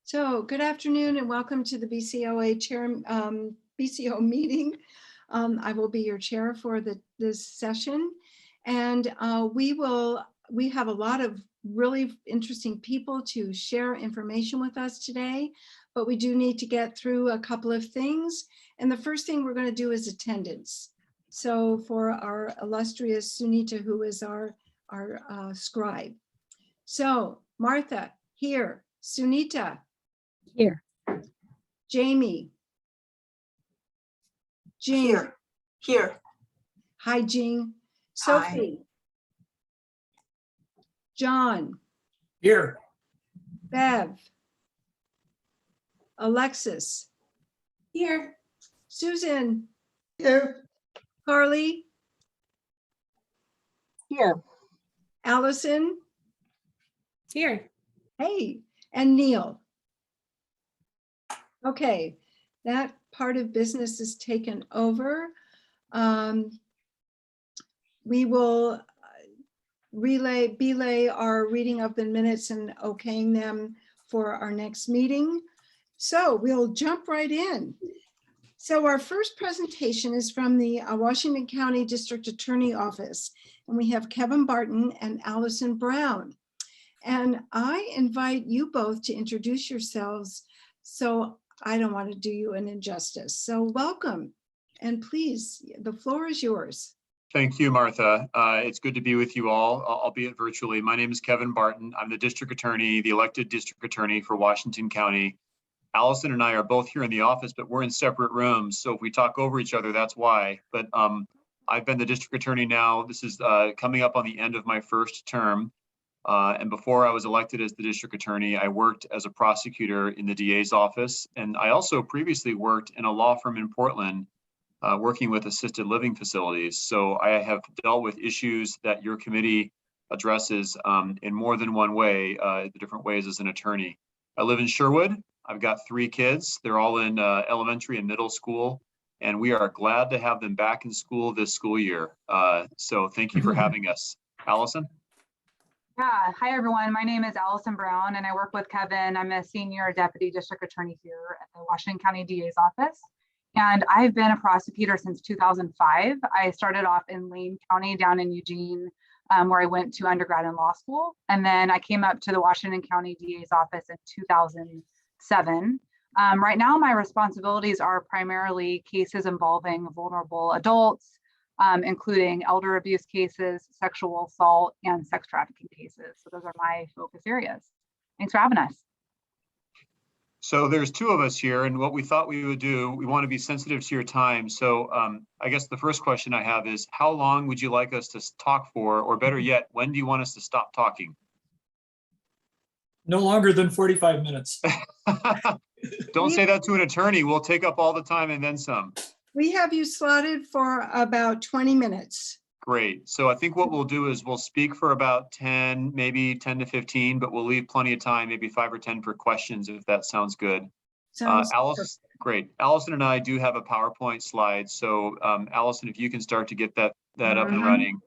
So good afternoon and welcome to the BCO meeting. I will be your chair for this session, and we have a lot of really interesting people to share information with us today, but we do need to get through a couple of things. And the first thing we're going to do is attendance. So for our illustrious Sunita, who is our scribe. So Martha, here. Sunita. Here. Jamie. Jing. Here. Hi, Jing. Sophie. Hi. John. Here. Bev. Alexis. Here. Suzan. Here. Carley. Here. Allison. Here. Hey, and Neil. Okay, that part of business is taken over. We will belay our reading of the minutes and okaying them for our next meeting. So we'll jump right in. So our first presentation is from the Washington County District Attorney Office, and we have Kevin Barton and Allison Brown. And I invite you both to introduce yourselves, so I don't want to do you an injustice. So welcome, and please, the floor is yours. Thank you, Martha. It's good to be with you all, albeit virtually. My name is Kevin Barton. I'm the district attorney, the elected district attorney for Washington County. Allison and I are both here in the office, but we're in separate rooms. So if we talk over each other, that's why. But I've been the district attorney now. This is coming up on the end of my first term. And before I was elected as the district attorney, I worked as a prosecutor in the DA's office. And I also previously worked in a law firm in Portland, working with assisted living facilities. So I have dealt with issues that your committee addresses in more than one way, the different ways as an attorney. I live in Sherwood. I've got 3 kids. They're all in elementary and middle school. And we are glad to have them back in school this school year. So thank you for having us. Allison? Yeah, hi everyone. My name is Allison Brown and I work with Kevin. I'm a senior deputy district attorney here at the Washington County DA's office. And I've been a prosecutor since 2005. I started off in Lane County down in Eugene, where I went to undergrad and law school. And then I came up to the Washington County DA's office in 2007. Right now, my responsibilities are primarily cases involving vulnerable adults, including elder abuse cases, sexual assault, and sex trafficking cases. So those are my focus areas. Thanks for having us. So there's 2 of us here, and what we thought we would do, we want to be sensitive to your time. So I guess the first question I have is, how long would you like us to talk for, or better yet, when do you want us to stop talking? No longer than 45 minutes. Don't say that to an attorney. We'll take up all the time and then some. We have you slotted for about 20 minutes. Great. So I think what we'll do is we'll speak for about 10, maybe 10 to 15, but we'll leave plenty of time, maybe 5 or 10 for questions, if that sounds good. Allison, great. Allison and I do have a PowerPoint slide. So Allison, if you can start to get that up and running.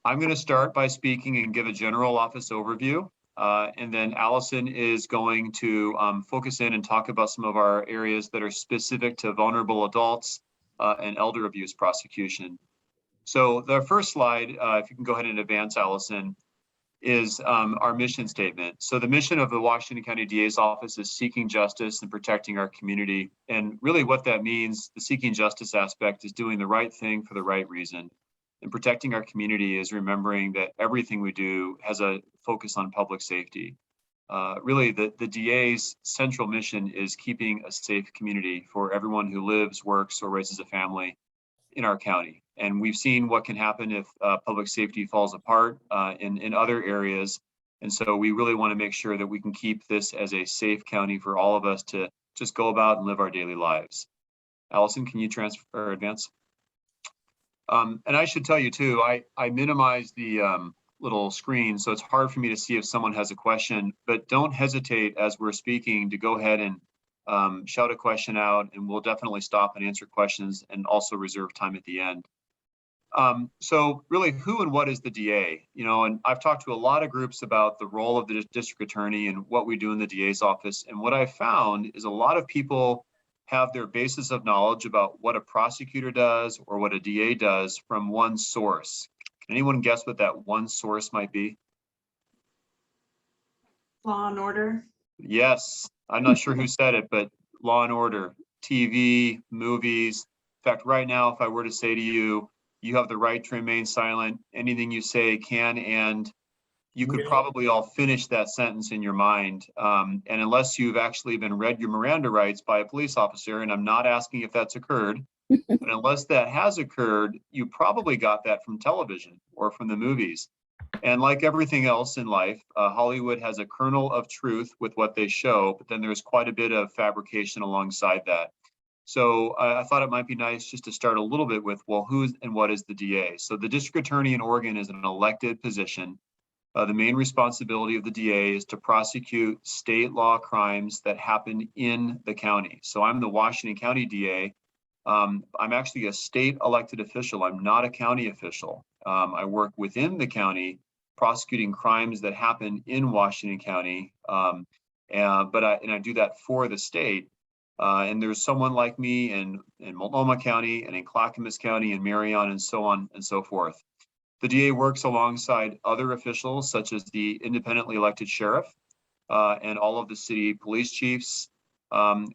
I'm going to start by speaking and give a general office overview. And then Allison is going to focus in and talk about some of our areas that are specific to vulnerable adults and elder abuse prosecution. So the first slide, if you can go ahead and advance, Allison, is our mission statement. So the mission of the Washington County DA's office is seeking justice and protecting our community. And really what that means, the seeking justice aspect, is doing the right thing for the right reason. And protecting our community is remembering that everything we do has a focus on public safety. Really, the DA's central mission is keeping a safe community for everyone who lives, works, or raises a family in our county. And we've seen what can happen if public safety falls apart in other areas. And so we really want to make sure that we can keep this as a safe county for all of us to just go about and live our daily lives. Allison, can you transfer or advance? And I should tell you too, I minimized the little screen, so it's hard for me to see if someone has a question, but don't hesitate as we're speaking to go ahead and shout a question out, and we'll definitely stop and answer questions and also reserve time at the end. So really, who and what is the DA? You know, and I've talked to a lot of groups about the role of the district attorney and what we do in the DA's office. And what I found is a lot of people have their basis of knowledge about what a prosecutor does or what a DA does from one source. Can anyone guess what that one source might be? Law and Order. Yes, I'm not sure who said it, but Law and Order, TV, movies. In fact, right now, if I were to say to you, you have the right to remain silent, anything you say can, and you could probably all finish that sentence in your mind. And unless you've actually been read your Miranda rights by a police officer, and I'm not asking if that's occurred, but unless that has occurred, you probably got that from television or from the movies. And like everything else in life, Hollywood has a kernel of truth with what they show, but then there's quite a bit of fabrication alongside that. So I thought it might be nice just to start a little bit with, well, who's and what is the DA? So the district attorney in Oregon is an elected position. The main responsibility of the DA is to prosecute state law crimes that happen in the county. So I'm the Washington County DA. I'm actually a state elected official. I'm not a county official. I work within the county prosecuting crimes that happen in Washington County. But I do that for the state. And there's someone like me in Multnomah County and in Clackamas County and Marion and so on and so forth. The DA works alongside other officials such as the independently elected sheriff and all of the city police chiefs.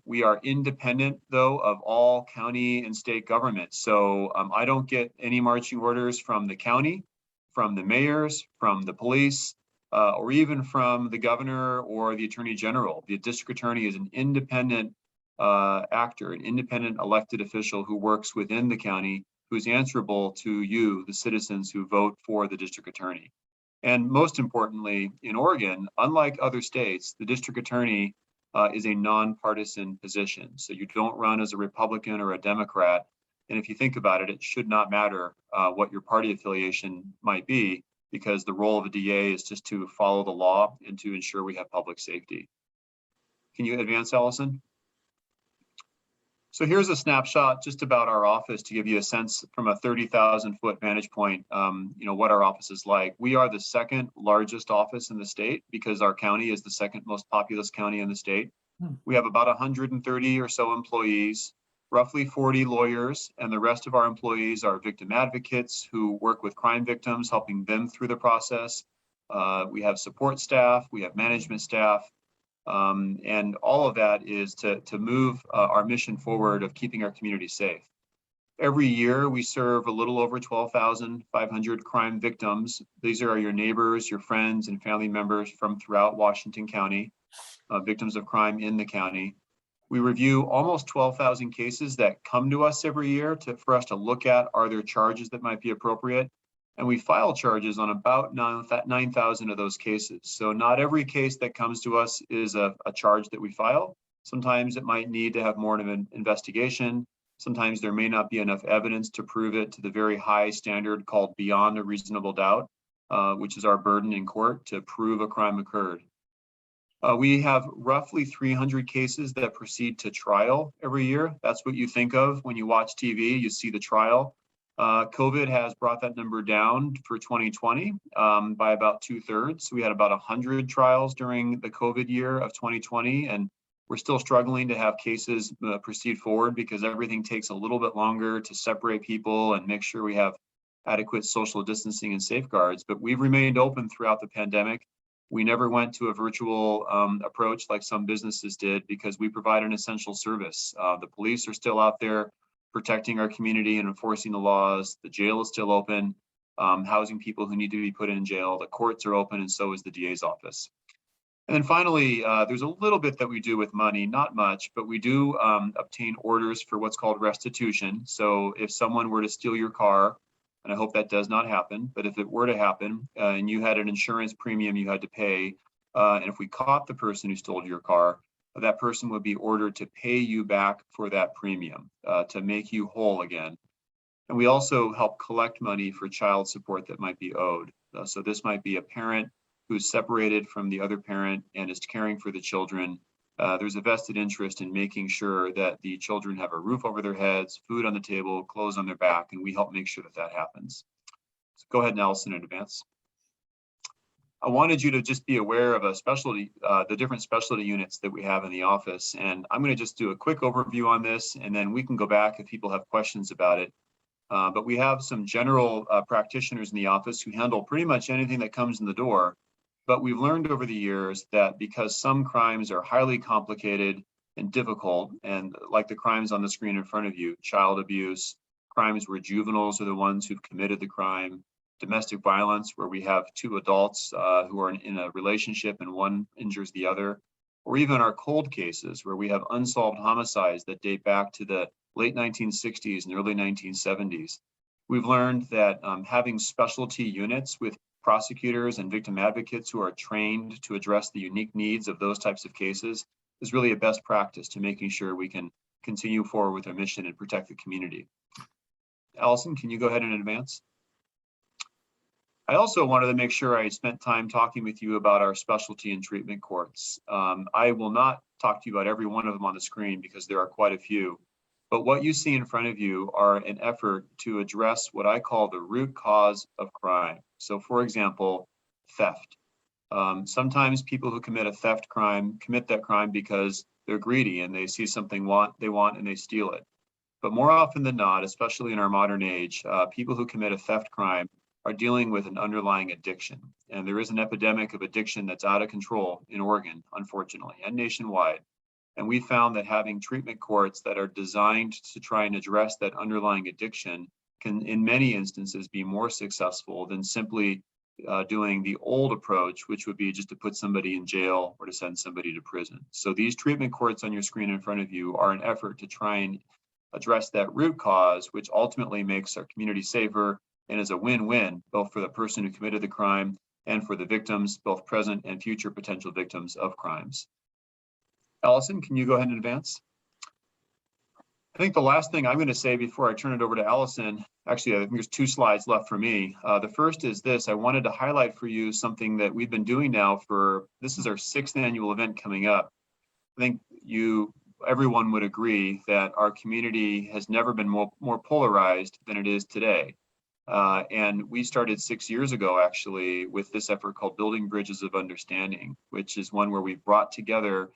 We are independent, though, of all county and state governments. So I don't get any marching orders from the county, from the mayors, from the police, or even from the governor or the attorney general. The district attorney is an independent actor, an independent elected official who works within the county, who's answerable to you, the citizens who vote for the district attorney. And most importantly, in Oregon, unlike other states, the district attorney is a nonpartisan position. So you don't run as a Republican or a Democrat. And if you think about it, it should not matter what your party affiliation might be, because the role of a DA is just to follow the law and to ensure we have public safety. Can you advance, Allison? So here's a snapshot just about our office to give you a sense from a 30,000-foot vantage point, what our office is like. We are the second largest office in the state because our county is the second most populous county in the state. We have about 130 or so employees, roughly 40 lawyers, and the rest of our employees are victim advocates who work with crime victims, helping them through the process. We have support staff, we have management staff, and all of that is to move our mission forward of keeping our community safe. Every year, we serve a little over 12,500 crime victims. These are your neighbors, your friends, and family members from throughout Washington County, victims of crime in the county. We review almost 12,000 cases that come to us every year for us to look at, are there charges that might be appropriate? And we file charges on about 9,000 of those cases. So not every case that comes to us is a charge that we file. Sometimes it might need to have more of an investigation. Sometimes there may not be enough evidence to prove it to the very high standard called beyond a reasonable doubt, which is our burden in court to prove a crime occurred. We have roughly 300 cases that proceed to trial every year. That's what you think of when you watch TV, you see the trial. COVID has brought that number down for 2020 by about 2/3. So we had about 100 trials during the COVID year of 2020, and we're still struggling to have cases proceed forward because everything takes a little bit longer to separate people and make sure we have adequate social distancing and safeguards. But we've remained open throughout the pandemic. We never went to a virtual approach like some businesses did because we provide an essential service. The police are still out there protecting our community and enforcing the laws. The jail is still open, housing people who need to be put in jail. The courts are open, and so is the DA's office. And then finally, there's a little bit that we do with money, not much, but we do obtain orders for what's called restitution. So if someone were to steal your car, and I hope that does not happen, but if it were to happen and you had an insurance premium you had to pay, and if we caught the person who stole your car, that person would be ordered to pay you back for that premium, to make you whole again. And we also help collect money for child support that might be owed. So this might be a parent who's separated from the other parent and is caring for the children. there's a vested interest in making sure that the children have a roof over their heads, food on the table, clothes on their back, and we help make sure that that happens. So go ahead, Allison, in advance. I wanted you to just be aware of a specialty, the different specialty units that we have in the office. And I'm going to just do a quick overview on this, and then we can go back if people have questions about it. But we have some general practitioners in the office who handle pretty much anything that comes in the door. But we've learned over the years that because some crimes are highly complicated and difficult, and like the crimes on the screen in front of you, child abuse, crimes where juveniles are the ones who've committed the crime, domestic violence where we have two adults who are in a relationship and one injures the other, or even our cold cases where we have unsolved homicides that date back to the late 1960s and early 1970s. We've learned that having specialty units with prosecutors and victim advocates who are trained to address the unique needs of those types of cases is really a best practice to making sure we can continue forward with our mission and protect the community. Allison, can you go ahead and advance? I also wanted to make sure I spent time talking with you about our specialty and treatment courts. I will not talk to you about every one of them on the screen because there are quite a few, but what you see in front of you are an effort to address what I call the root cause of crime. So for example, theft. Sometimes people who commit a theft crime commit that crime because they're greedy and they see something they want and they steal it. But more often than not, especially in our modern age, people who commit a theft crime are dealing with an underlying addiction. And there is an epidemic of addiction that's out of control in Oregon, unfortunately, and nationwide. And we found that having treatment courts that are designed to try and address that underlying addiction can, in many instances, be more successful than simply doing the old approach, which would be just to put somebody in jail or to send somebody to prison. So these treatment courts on your screen in front of you are an effort to try and address that root cause, which ultimately makes our community safer and is a win-win, both for the person who committed the crime and for the victims, both present and future potential victims of crimes. Allison, can you go ahead and advance? I think the last thing I'm going to say before I turn it over to Allison, actually, I think there's 2 slides left for me. The first is this: I wanted to highlight for you something that we've been doing now this is our 6th annual event coming up. I think everyone would agree that our community has never been more polarized than it is today. And we started 6 years ago, actually, with this effort called Building Bridges of Understanding, which is one where we've brought together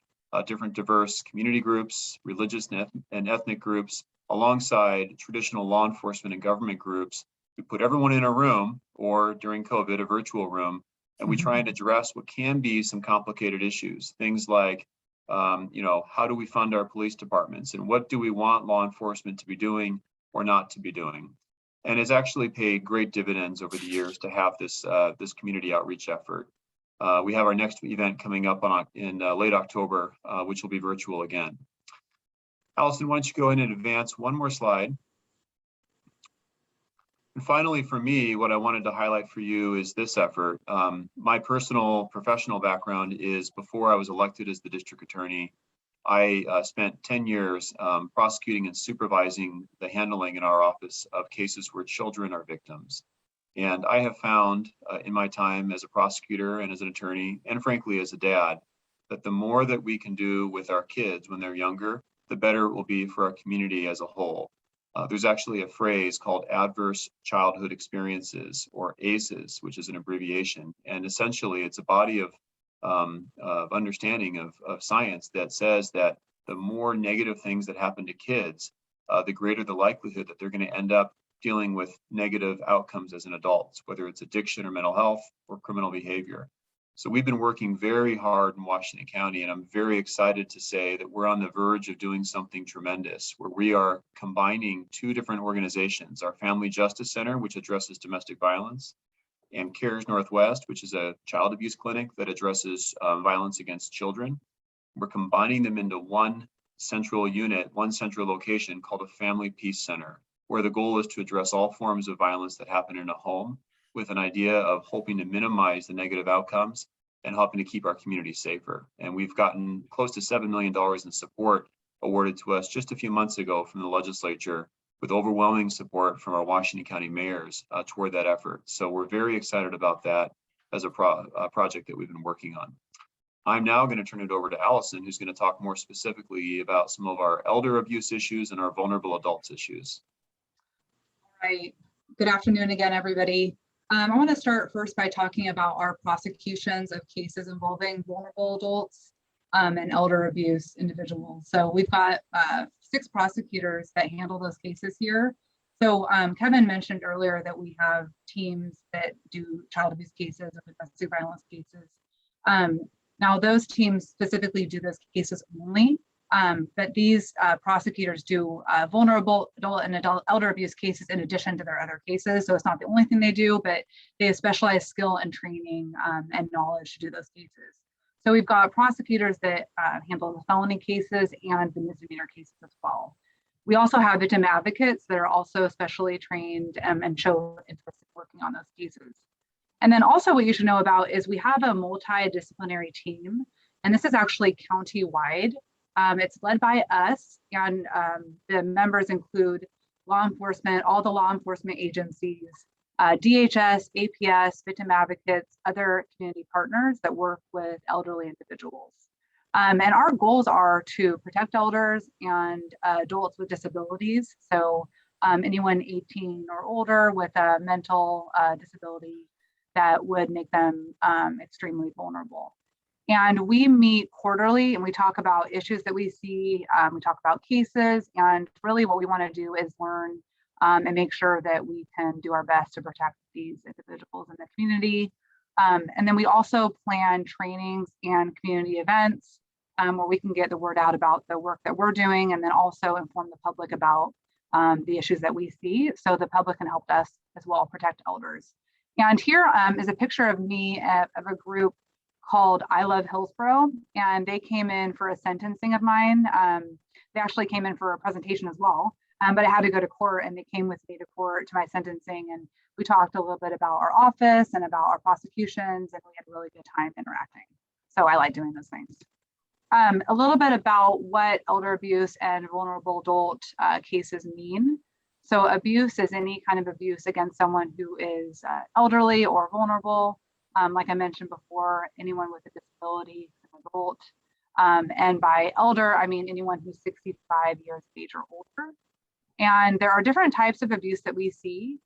different diverse community groups, religious and ethnic groups, alongside traditional law enforcement and government groups. We put everyone in a room, or during COVID, a virtual room, and we try and address what can be some complicated issues. Things like, how do we fund our police departments, and what do we want law enforcement to be doing or not to be doing? And it's actually paid great dividends over the years to have this community outreach effort. We have our next event coming up in late October, which will be virtual again. Allison, why don't you go ahead and advance one more slide? And finally, for me, what I wanted to highlight for you is this effort. My personal professional background is before I was elected as the district attorney, I spent 10 years prosecuting and supervising the handling in our office of cases where children are victims. And I have found in my time as a prosecutor and as an attorney, and frankly as a dad, that the more that we can do with our kids when they're younger, the better it will be for our community as a whole. There's actually a phrase called Adverse Childhood Experiences, or ACEs, which is an abbreviation. And essentially it's a body of understanding of science that says that the more negative things that happen to kids, the greater the likelihood that they're going to end up dealing with negative outcomes as an adult, whether it's addiction or mental health or criminal behavior. So we've been working very hard in Washington County, and I'm very excited to say that we're on the verge of doing something tremendous, where we are combining 2 different organizations: our Family Justice Center, which addresses domestic violence, and CARES Northwest, which is a child abuse clinic that addresses violence against children. We're combining them into one central unit, one central location called a Family Peace Center, where the goal is to address all forms of violence that happen in a home, with an idea of hoping to minimize the negative outcomes and helping to keep our community safer. And we've gotten close to $7 million in support awarded to us just a few months ago from the legislature, with overwhelming support from our Washington County mayors toward that effort. So we're very excited about that as a project that we've been working on. I'm now going to turn it over to Allison, who's going to talk more specifically about some of our elder abuse issues and our vulnerable adults issues. All right. Good afternoon again, everybody. I want to start first by talking about our prosecutions of cases involving vulnerable adults and elder abuse individuals. So we've got 6 prosecutors that handle those cases here. So Kevin mentioned earlier that we have teams that do child abuse cases or domestic violence cases. Now those teams specifically do those cases only, but these prosecutors do vulnerable adult and elder abuse cases in addition to their other cases. So it's not the only thing they do, but they have specialized skill and training and knowledge to do those cases. So we've got prosecutors that handle the felony cases and the misdemeanor cases as well. We also have victim advocates that are also specially trained and show interest in working on those cases. And then also what you should know about is we have a multidisciplinary team, and this is actually county-wide. It's led by us, and the members include law enforcement, all the law enforcement agencies, DHS, APS, victim advocates, other community partners that work with elderly individuals. And our goals are to protect elders and adults with disabilities. So anyone 18 or older with a mental disability that would make them extremely vulnerable. And we meet quarterly and we talk about issues that we see, we talk about cases, and really what we want to do is learn and make sure that we can do our best to protect these individuals in the community. And then we also plan trainings and community events where we can get the word out about the work that we're doing, and then also inform the public about the issues that we see, so the public can help us as well protect elders. And here is a picture of me of a group called I Love Hillsborough, and they came in for a sentencing of mine. They actually came in for a presentation as well, but I had to go to court, and they came with me to court to my sentencing, and we talked a little bit about our office and about our prosecutions, and we had a really good time interacting. So I like doing those things. A little bit about what elder abuse and vulnerable adult cases mean. So abuse is any kind of abuse against someone who is elderly or vulnerable. Like I mentioned before, anyone with a disability, an adult. And by elder, I mean anyone who's 65 years of age or older. And there are different types of abuse that we see.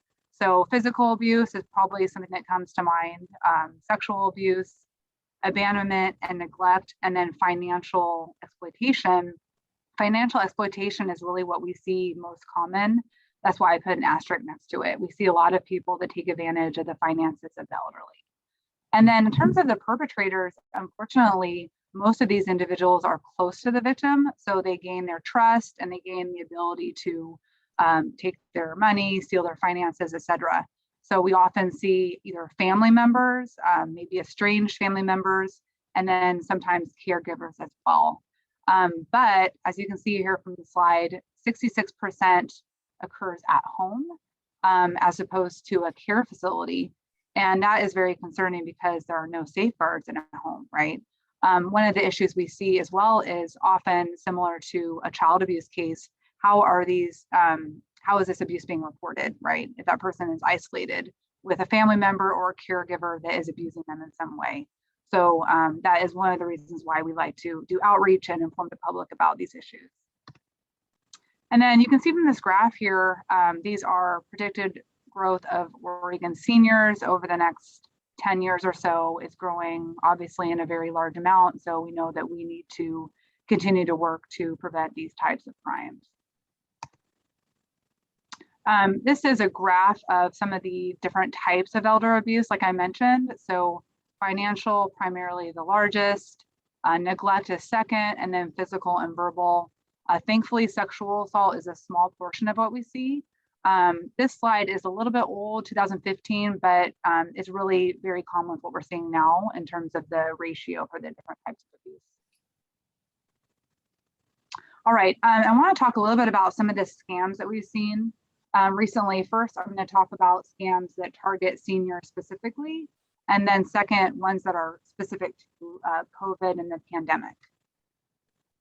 So physical abuse is probably something that comes to mind, sexual abuse, abandonment and neglect, and then financial exploitation. Financial exploitation is really what we see most common. That's why I put an asterisk next to it. We see a lot of people that take advantage of the finances of the elderly. And then in terms of the perpetrators, unfortunately, most of these individuals are close to the victim, so they gain their trust and they gain the ability to take their money, steal their finances, etc. So we often see either family members, maybe estranged family members, and then sometimes caregivers as well. But as you can see here from the slide, 66% occurs at home as opposed to a care facility. And that is very concerning because there are no safeguards in a home, right? One of the issues we see as well is often similar to a child abuse case. How is this abuse being reported, right? If that person is isolated with a family member or a caregiver that is abusing them in some way. So that is one of the reasons why we like to do outreach and inform the public about these issues. And then you can see from this graph here, these are predicted growth of Oregon seniors over the next 10 years or so. Is growing obviously in a very large amount. So we know that we need to continue to work to prevent these types of crimes. This is a graph of some of the different types of elder abuse, like I mentioned. So financial, primarily the largest, neglect is second, and then physical and verbal. Thankfully, sexual assault is a small portion of what we see. This slide is a little bit old, 2015, but it's really very common with what we're seeing now in terms of the ratio for the different types of abuse. All right, I want to talk a little bit about some of the scams that we've seen recently. First, I'm going to talk about scams that target seniors specifically, and then second, ones that are specific to COVID and the pandemic.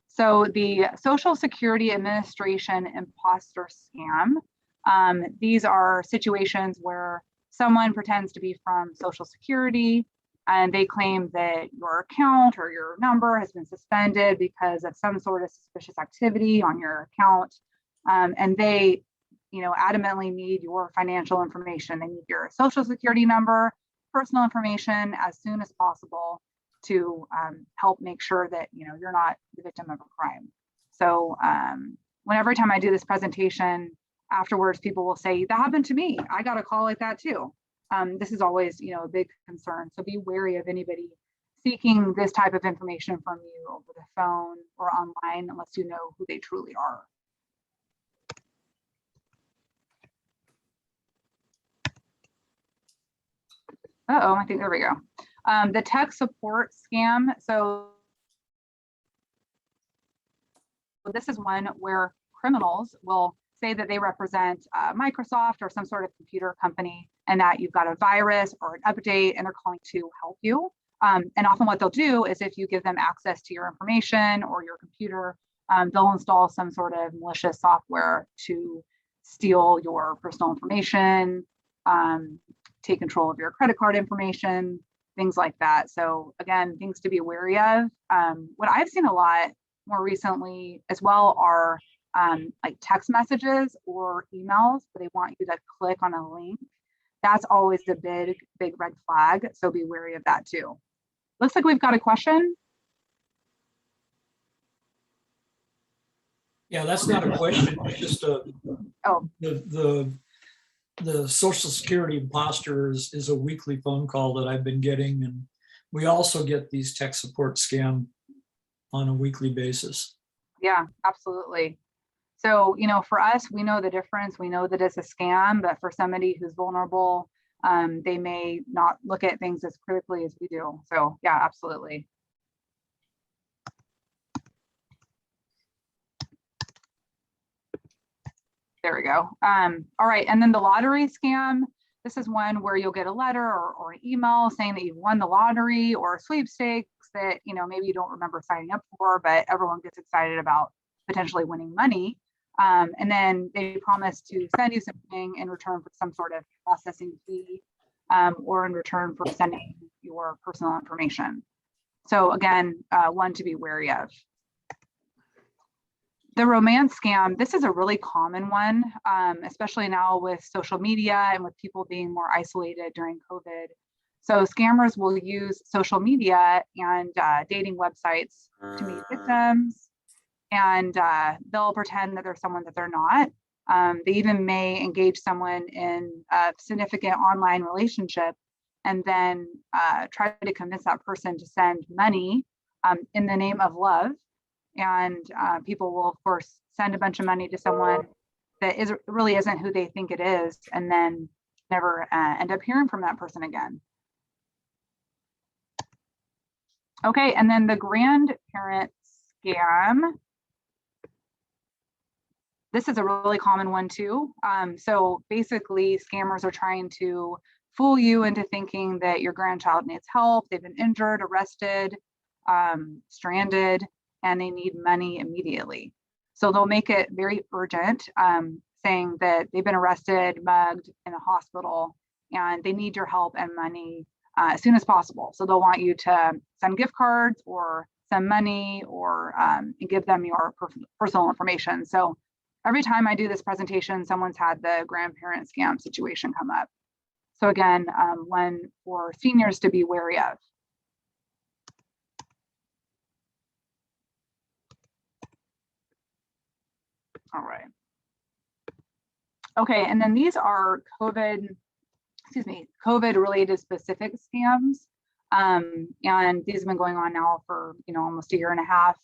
So the Social Security Administration imposter scam. These are situations where someone pretends to be from Social Security and they claim that your account or your number has been suspended because of some sort of suspicious activity on your account. And they, adamantly need your financial information. They need your social security number, personal information as soon as possible to help make sure that, you're not the victim of a crime. So every time I do this presentation, afterwards, people will say, that happened to me. I got a call like that too. This is always, a big concern. So be wary of anybody seeking this type of information from you over the phone or online, unless you know who they truly are. I think there we go. The tech support scam. So this is one where criminals will say that they represent Microsoft or some sort of computer company, and that you've got a virus or an update and they're calling to help you. And often what they'll do is, if you give them access to your information or your computer, they'll install some sort of malicious software to steal your personal information, take control of your credit card information, things like that. So again, things to be wary of. What I've seen a lot more recently as well are like text messages or emails, but they want you to click on a link. That's always the big red flag. So be wary of that too. Looks like we've got a question. Yeah, that's not a question. It's just the Social Security imposter is a weekly phone call that I've been getting, and we also get these tech support scam on a weekly basis. Yeah, absolutely. So, for us, we know the difference. We know that it's a scam, but for somebody who's vulnerable, they may not look at things as critically as we do. So yeah, absolutely. There we go. All right, and then the lottery scam. This is one where you'll get a letter or an email saying that you've won the lottery or sweepstakes that, maybe you don't remember signing up for, but everyone gets excited about potentially winning money. And then they promise to send you something in return for some sort of processing fee, or in return for sending your personal information. So again, one to be wary of. The romance scam, this is a really common one, especially now with social media and with people being more isolated during COVID. So scammers will use social media and dating websites to meet victims, and they'll pretend that they're someone that they're not. They even may engage someone in a significant online relationship and then try to convince that person to send money in the name of love. And people will, of course, send a bunch of money to someone that really isn't who they think it is, and then never end up hearing from that person again. Okay, and then the grandparent scam. This is a really common one too. So basically, scammers are trying to fool you into thinking that your grandchild needs help. They've been injured, arrested, stranded, and they need money immediately. So they'll make it very urgent, saying that they've been arrested, mugged in a hospital, and they need your help and money as soon as possible. So they'll want you to send gift cards or send money or give them your personal information. So every time I do this presentation, someone's had the grandparent scam situation come up. So again, one for seniors to be wary of. All right. Okay, and then these are COVID related specific scams. And these have been going on now for, almost a year and a half.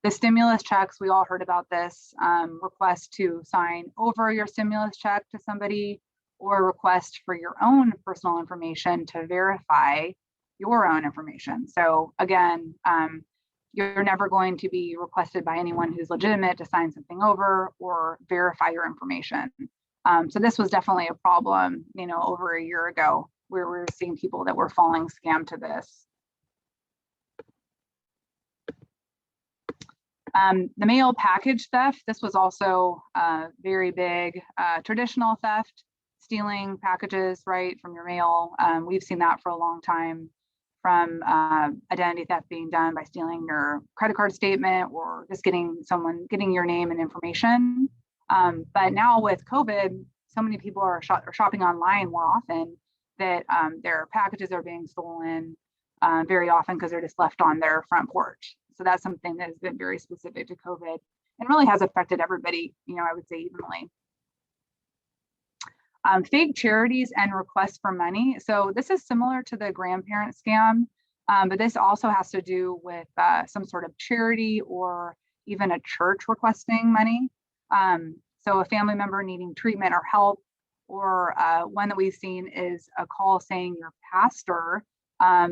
The stimulus checks, we all heard about this, request to sign over your stimulus check to somebody, or request for your own personal information to verify your own information. So again, you're never going to be requested by anyone who's legitimate to sign something over or verify your information. So this was definitely a problem, over a year ago, where we were seeing people that were falling scam to this. The mail package theft, this was also very big. Traditional theft, stealing packages, right, from your mail. We've seen that for a long time. from identity theft being done by stealing your credit card statement or just getting your name and information. But now with COVID, so many people are shopping online more often that their packages are being stolen very often because they're just left on their front porch. So that's something that has been very specific to COVID and really has affected everybody, I would say evenly. Fake charities and requests for money. So this is similar to the grandparent scam, but this also has to do with some sort of charity or even a church requesting money. So a family member needing treatment or help, or one that we've seen is a call saying your pastor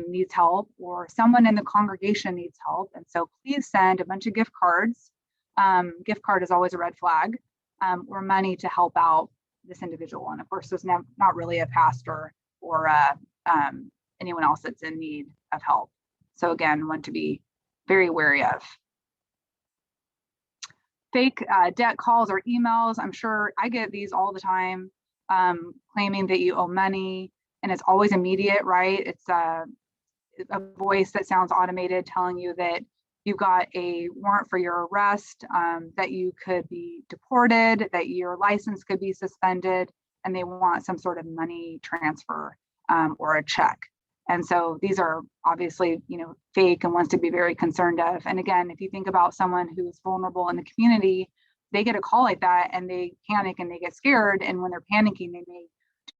needs help or someone in the congregation needs help. And so please send a bunch of gift cards. Gift card is always a red flag, or money to help out this individual. And of course, there's not really a pastor or anyone else that's in need of help. So again, one to be very wary of. Fake debt calls or emails. I'm sure I get these all the time, claiming that you owe money, and it's always immediate, right? It's a voice that sounds automated telling you that you've got a warrant for your arrest, that you could be deported, that your license could be suspended, and they want some sort of money transfer or a check. And so these are obviously, fake and ones to be very concerned of. And again, if you think about someone who is vulnerable in the community, they get a call like that and they panic and they get scared. And when they're panicking, they may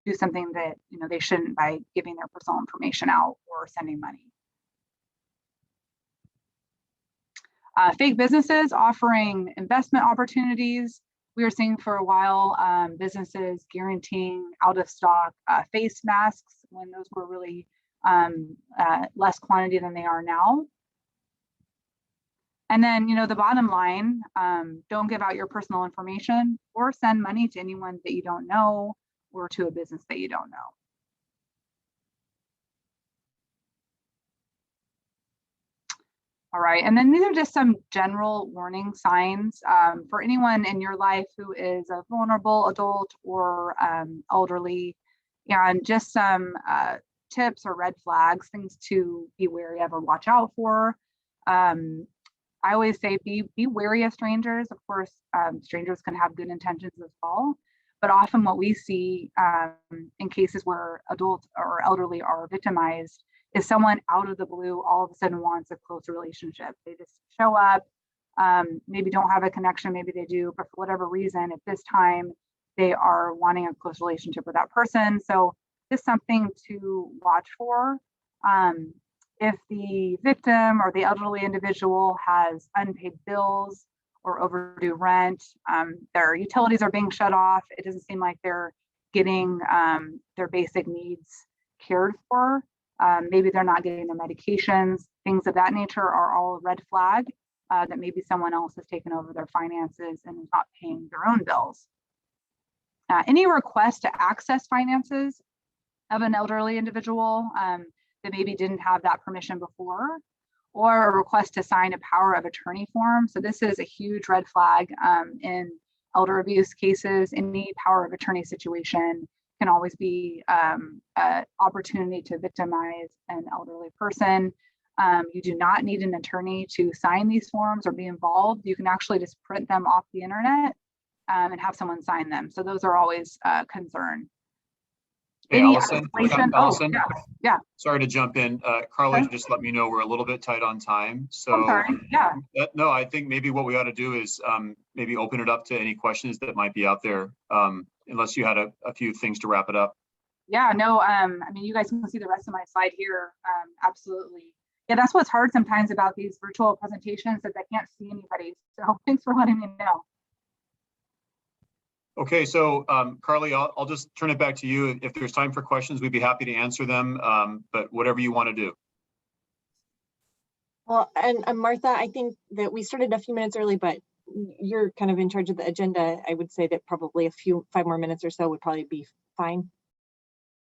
do something that, they shouldn't by giving their personal information out or sending money. Fake businesses offering investment opportunities. We were seeing for a while businesses guaranteeing out of stock face masks when those were really less quantity than they are now. And then, the bottom line, don't give out your personal information or send money to anyone that you don't know or to a business that you don't know. All right, and then these are just some general warning signs for anyone in your life who is a vulnerable adult or elderly, and just some tips or red flags, things to be wary of or watch out for. I always say be wary of strangers. Of course, strangers can have good intentions as well, but often what we see in cases where adults or elderly are victimized is someone out of the blue all of a sudden wants a close relationship. They just show up, maybe don't have a connection, maybe they do, but for whatever reason, at this time, they are wanting a close relationship with that person. So this is something to watch for. If the victim or the elderly individual has unpaid bills or overdue rent, their utilities are being shut off, it doesn't seem like they're getting their basic needs cared for. Maybe they're not getting their medications, things of that nature are all a red flag that maybe someone else has taken over their finances and is not paying their own bills. Any request to access finances of an elderly individual that maybe didn't have that permission before, or a request to sign a power of attorney form. So this is a huge red flag in elder abuse cases. Any power of attorney situation can always be an opportunity to victimize an elderly person. You do not need an attorney to sign these forms or be involved. You can actually just print them off the internet and have someone sign them. So those are always a concern. Hey, Allison, Allison, yeah. Sorry to jump in. Carly just let me know we're a little bit tight on time. So no, I think maybe what we ought to do is maybe open it up to any questions that might be out there, unless you had a few things to wrap it up. Yeah, no, I mean, you guys can see the rest of my slide here. Absolutely. Yeah, that's what's hard sometimes about these virtual presentations, that I can't see anybody. So thanks for letting me know. Okay, so Carly, I'll just turn it back to you. If there's time for questions, we'd be happy to answer them, but whatever you want to do. Well, and Martha, I think that we started a few minutes early, but you're kind of in charge of the agenda. I would say that probably 5 more minutes or so would probably be fine.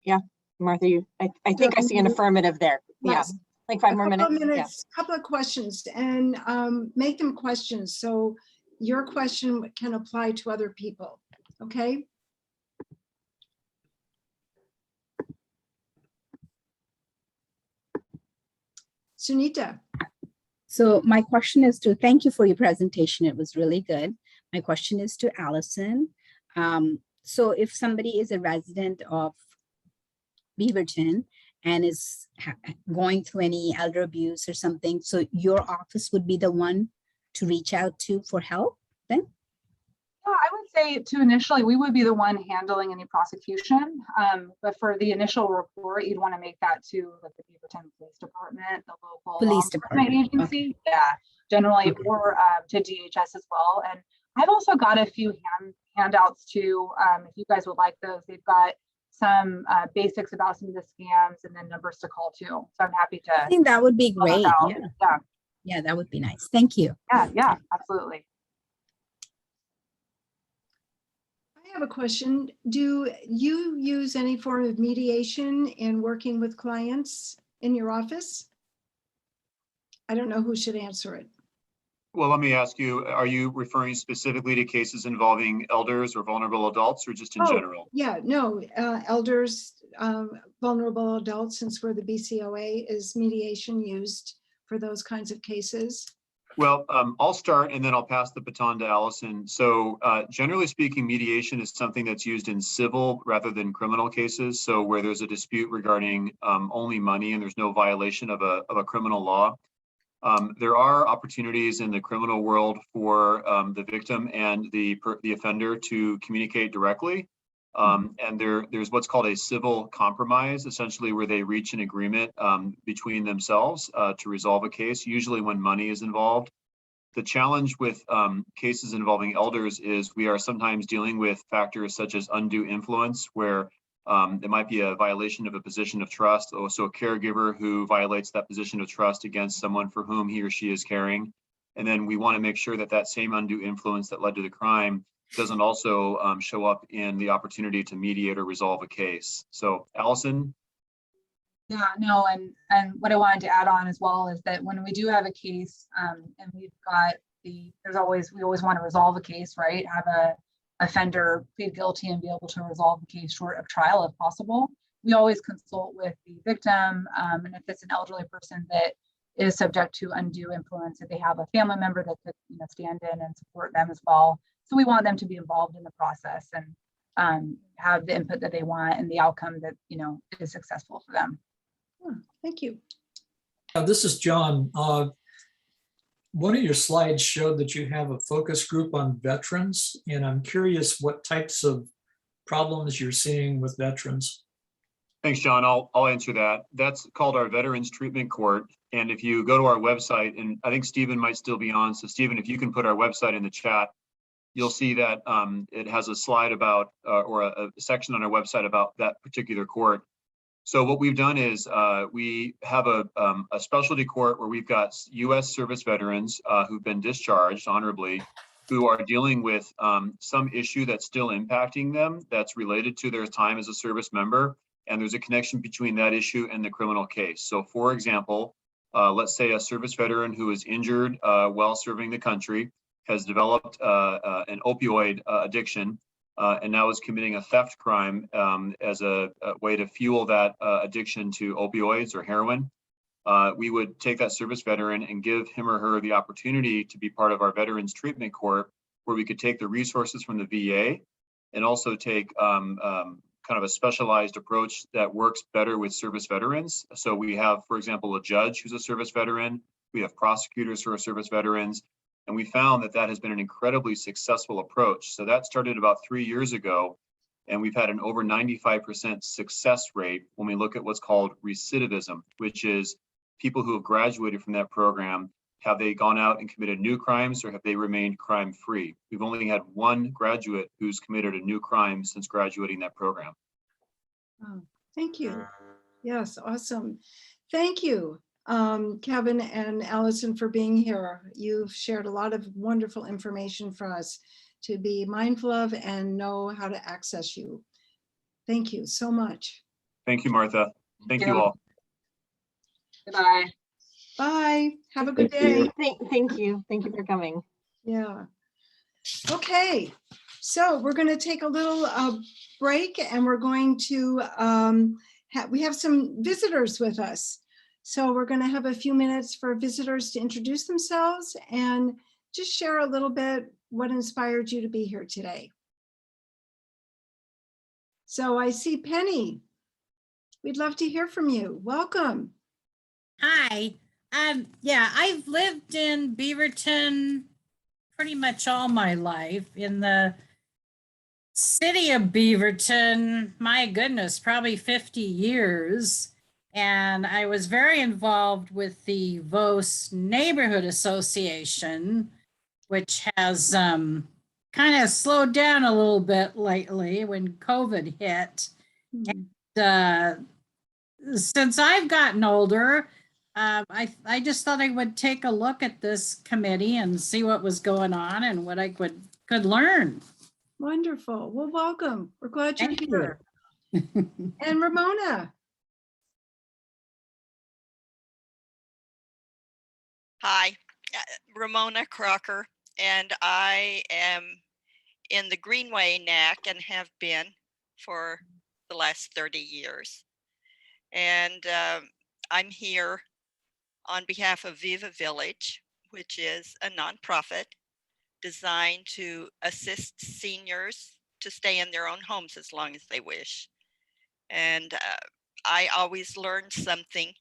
Yeah, Martha, I think I see an affirmative there. Yes. Yeah, like 5 more minutes. Minutes, couple of questions, and make them questions so your question can apply to other people. Okay. Sunita. So my question is thank you for your presentation. It was really good. My question is to Allison. So if somebody is a resident of Beaverton and is going through any elder abuse or something, so your office would be the one to reach out to for help then? Yeah, I would say to initially, we would be the one handling any prosecution. But for the initial report, you'd want to make that to like the Beaverton Police Department, the local law Police enforcement department, agency. Yeah, generally, Okay. or to DHS as well. And I've also got a few handouts too. If you guys would like those, they've got some basics about some of the scams and then numbers to call too. So I'm happy I to. think that would be fill those great. out. Yeah. Yeah, Yeah, that would be nice. Thank you. yeah, absolutely. I have a question. Do you use any form of mediation in working with clients in your office? I don't know who should answer it. Well, let me ask you, are you referring specifically to cases involving elders or vulnerable adults or just in Oh, general? Yeah, no, elders, vulnerable adults, since we're the BCOA, is mediation used for those kinds of cases? Well, I'll start and then I'll pass the baton to Allison. So generally speaking, mediation is something that's used in civil rather than criminal cases. So where there's a dispute regarding only money and there's no violation of a criminal law. There are opportunities in the criminal world for the victim and the offender to communicate directly. And there's what's called a civil compromise, essentially where they reach an agreement between themselves to resolve a case, usually when money is involved. The challenge with cases involving elders is we are sometimes dealing with factors such as undue influence, where there might be a violation of a position of trust, also a caregiver who violates that position of trust against someone for whom he or she is caring. And then we want to make sure that that same undue influence that led to the crime doesn't also show up in the opportunity to mediate or resolve a case. So Allison? Yeah, no, and what I wanted to add on as well is that when we do have a case and we've got we always want to resolve a case, right? Have a offender plead guilty and be able to resolve the case short of trial if possible. We always consult with the victim, and if it's an elderly person that is subject to undue influence, if they have a family member that could stand in and support them as well. So we want them to be involved in the process and have the input that they want and the outcome that is successful for them. Thank you. This is John. One of your slides showed that you have a focus group on veterans, and I'm curious what types of problems you're seeing with veterans. Thanks, John. I'll answer that. That's called our Veterans Treatment Court. And if you go to our website, and I think Stephen might still be on. So Stephen, if you can put our website in the chat, you'll see that it has a slide about or a section on our website about that particular court. So what we've done is we have a specialty court where we've got U.S. service veterans who've been discharged honorably, who are dealing with some issue that's still impacting them that's related to their time as a service member. And there's a connection between that issue and the criminal case. So for example, let's say a service veteran who is injured while serving the country has developed an opioid addiction and now is committing a theft crime as a way to fuel that addiction to opioids or heroin. We would take that service veteran and give him or her the opportunity to be part of our Veterans Treatment Court, where we could take the resources from the VA and also take kind of a specialized approach that works better with service veterans. So we have, for example, a judge who's a service veteran. We have prosecutors who are service veterans. And we found that that has been an incredibly successful approach. So that started about 3 years ago. And we've had an over 95% success rate when we look at what's called recidivism, which is people who have graduated from that program. Have they gone out and committed new crimes, or have they remained crime-free? We've only had one graduate who's committed a new crime since graduating that program. Oh, thank you. Yes, awesome. Thank you, Kevin and Allison, for being here. You've shared a lot of wonderful information for us to be mindful of and know how to access you. Thank you so much. Thank you, Martha. Thank you all. Goodbye. Bye. Have a good day. Thank you. Thank you for coming. Yeah. Okay. So we're going to take a little break, and we're going to we have some visitors with us. So we're going to have a few minutes for visitors to introduce themselves and just share a little bit what inspired you to be here today. So I see Penny. We'd love to hear from you. Welcome. Hi. Yeah, I've lived in Beaverton pretty much all my life. In the city of Beaverton, my goodness, probably 50 years. And I was very involved with the VOS Neighborhood Association, which has kind of slowed down a little bit lately when COVID hit. And, since I've gotten older, I just thought I would take a look at this committee and see what was going on and what I could learn. Wonderful. Well, welcome. We're glad you're Thank here. And Ramona. Hi, Ramona Crocker, and I am in the Greenway NAC and have been for the last 30 years. And I'm here on behalf of Viva Village, which is a nonprofit designed to assist seniors to stay in their own homes as long as they wish. And I always learn something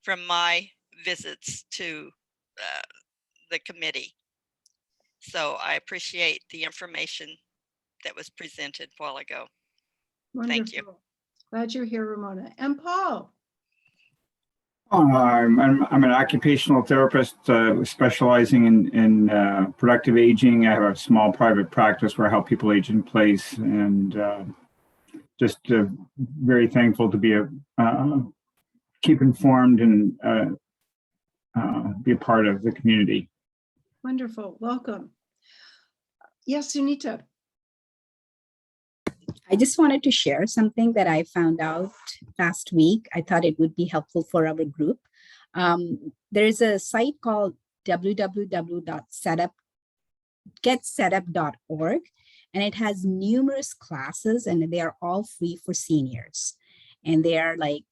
from my visits to the committee. So I appreciate the information that was presented a while ago. Wonderful. Thank you. Glad you're here, Ramona. And Paul. I'm an occupational therapist specializing in productive aging. I have a small private practice where I help people age in place, and just very thankful to be keep informed and be a part of the community. Wonderful. Welcome. Yes, Sunita. I just wanted to share something that I found out last week. I thought it would be helpful for our group. There is a site called www.getsetup.org, and it has numerous classes, and they are all free for seniors. And they are like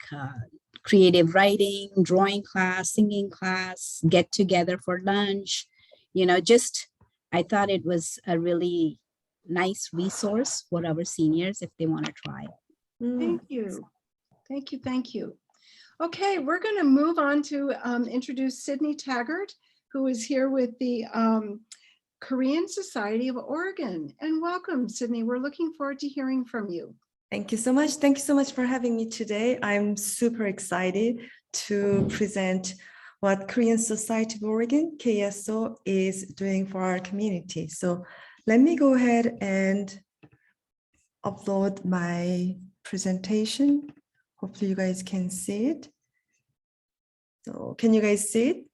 creative writing, drawing class, singing class, get together for lunch. You know, just I thought it was a really nice resource for our seniors if they want to try it. Thank you. Thank you. Thank you. Okay, we're going to move on to introduce Sydney Taggart, who is here with the Korean Society of Oregon. And welcome, Sydney. We're looking forward to hearing from you. Thank you so much. Thank you so much for having me today. I'm super excited to present what Korean Society of Oregon, KSO, is doing for our community. So let me go ahead and upload my presentation. Hopefully you guys can see it. So can you guys see it?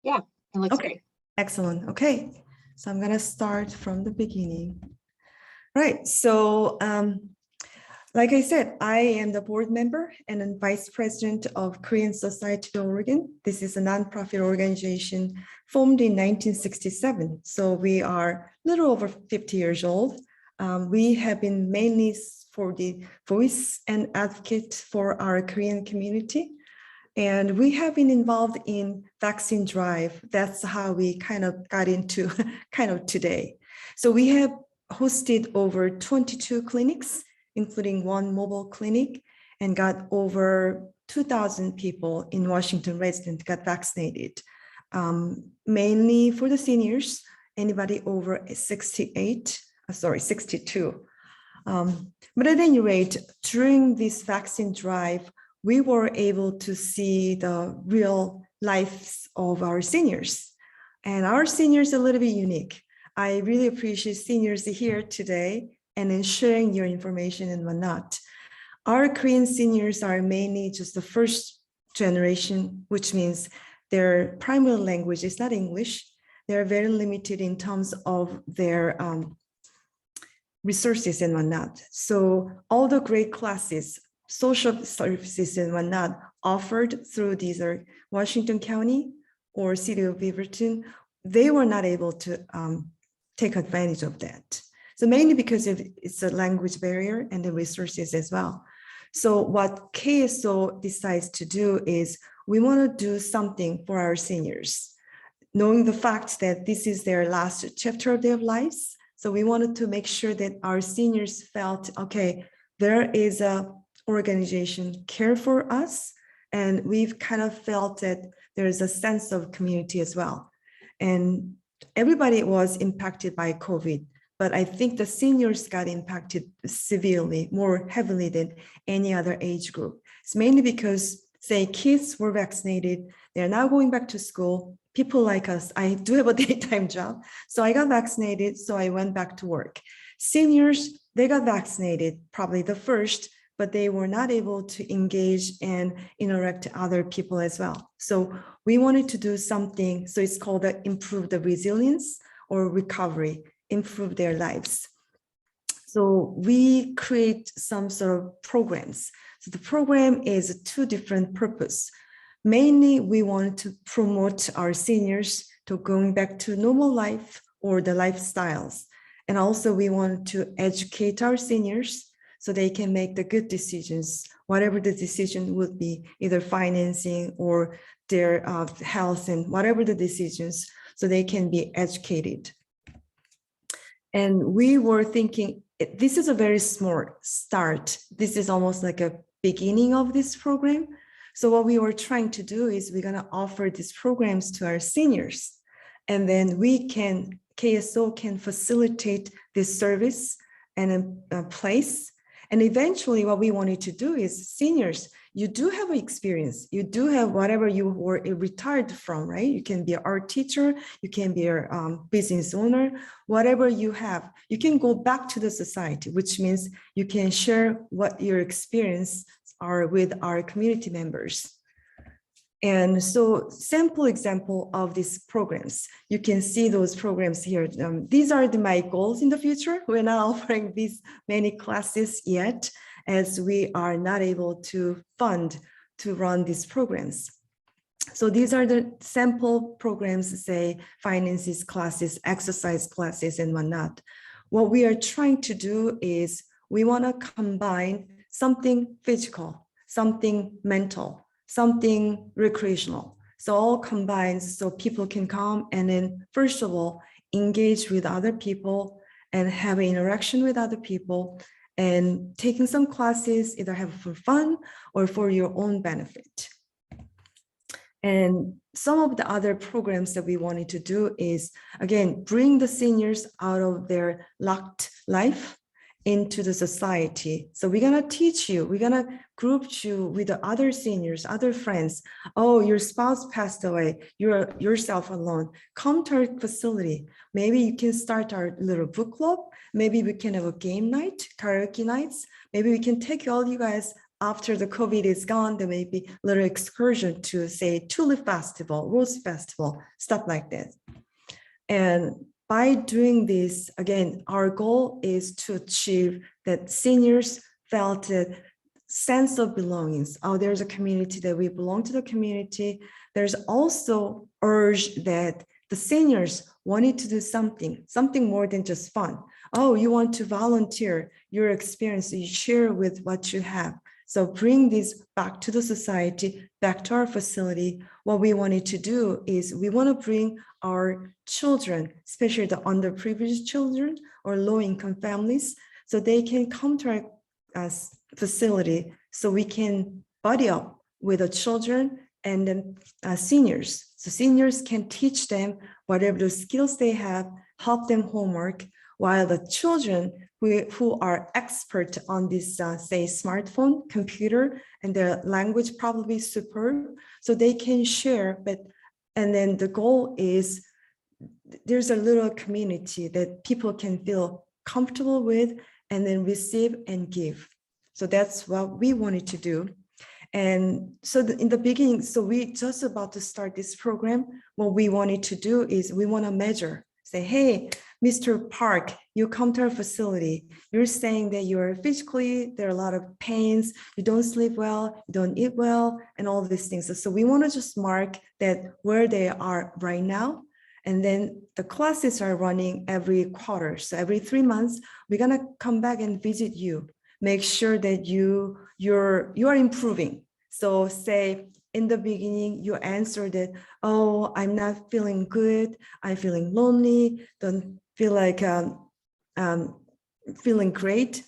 Yeah, it looks Okay, great. excellent. Okay, so I'm gonna start from the beginning. Right, so like I said, I am the board member and then vice president of Korean Society of Oregon. This is a nonprofit organization formed in 1967. So we are a little over 50 years old. We have been mainly for the voice and advocate for our Korean community. And we have been involved in vaccine drive. That's how we kind of got into kind of today. So we have hosted over 22 clinics, including one mobile clinic, and got over 2,000 people in Washington resident got vaccinated, mainly for the seniors, anybody over 62. But at any rate, during this vaccine drive, we were able to see the real lives of our seniors. And our seniors are a little bit unique. I really appreciate seniors here today and in sharing your information and whatnot. Our Korean seniors are mainly just the first generation, which means their primary language is not English. They're very limited in terms of their resources and whatnot. So all the great classes, social services and whatnot offered through these Washington County or City of Beaverton, they were not able to take advantage of that. So mainly because it's a language barrier and the resources as well. So what KSO decides to do is we want to do something for our seniors, knowing the fact that this is their last chapter of their lives. So we wanted to make sure that our seniors felt, okay, there is a organization care for us. And we've kind of felt that there's a sense of community as well. And everybody was impacted by COVID, but I think the seniors got impacted severely, more heavily than any other age group. It's mainly because, say, kids were vaccinated, they're now going back to school. People like us, I do have a daytime job, so I got vaccinated, so I went back to work. Seniors, they got vaccinated, probably the first, but they were not able to engage and interact with other people as well. So we wanted to do something, so it's called improve the resilience or recovery, improve their lives. So we create some sort of programs. So the program is two different purposes. Mainly, we want to promote our seniors to going back to normal life or the lifestyles. And also we want to educate our seniors so they can make the good decisions, whatever the decision would be, either financing or their health and whatever the decisions, so they can be educated. And we were thinking, this is a very small start. This is almost like a beginning of this program. So what we were trying to do is we're gonna offer these programs to our seniors, and then we can, KSO can facilitate this service and a place. And eventually what we wanted to do is, seniors, you do have an experience, you do have whatever you were retired from, right? You can be an art teacher, you can be a business owner, whatever you have, you can go back to the society, which means you can share what your experience are with our community members. And so sample example of these programs, you can see those programs here. These are my goals in the future. We're not offering these many classes yet, as we are not able to fund to run these programs. So these are the sample programs, say finances classes, exercise classes and whatnot. What we are trying to do is we want to combine something physical, something mental, something recreational. So all combined so people can come and then first of all, engage with other people and have an interaction with other people, and taking some classes, either have for fun or for your own benefit. And some of the other programs that we wanted to do is, again, bring the seniors out of their locked life into the society. So we're gonna teach you, we're gonna group you with the other seniors, other friends. Oh, your spouse passed away, you're yourself alone. Come to our facility. Maybe you can start our little book club. Maybe we can have a game night, karaoke nights. Maybe we can take all you guys after the COVID is gone, there may be a little excursion to, say, Tulip Festival, Rose Festival, stuff like that. And by doing this, again, our goal is to achieve that seniors felt a sense of belongings. Oh, there's a community, that we belong to the community. There's also urge that the seniors wanted to do something more than just fun. Oh, you want to volunteer your experience, you share with what you have. So bring this back to the society, back to our facility. What we wanted to do is we want to bring our children, especially the underprivileged children or low-income families, so they can come to our facility so we can buddy up with the children and then seniors. So seniors can teach them whatever the skills they have, help them homework, while the children who are expert on this, say, smartphone, computer, and their language probably superb, so they can share. And then the goal is there's a little community that people can feel comfortable with and then receive and give. So that's what we wanted to do. And so in the beginning, so we just about to start this program, what we wanted to do is we want to measure, say, hey, Mr. Park, you come to our facility, you're saying that you're physically, there are a lot of pains, you don't sleep well, you don't eat well, and all these things. So we want to just mark that where they are right now. And then the classes are running every quarter. So every 3 months, we're going to come back and visit you. make sure that you are improving. So say in the beginning, you answer that, oh, I'm not feeling good. I'm feeling lonely. Don't feel like feeling great.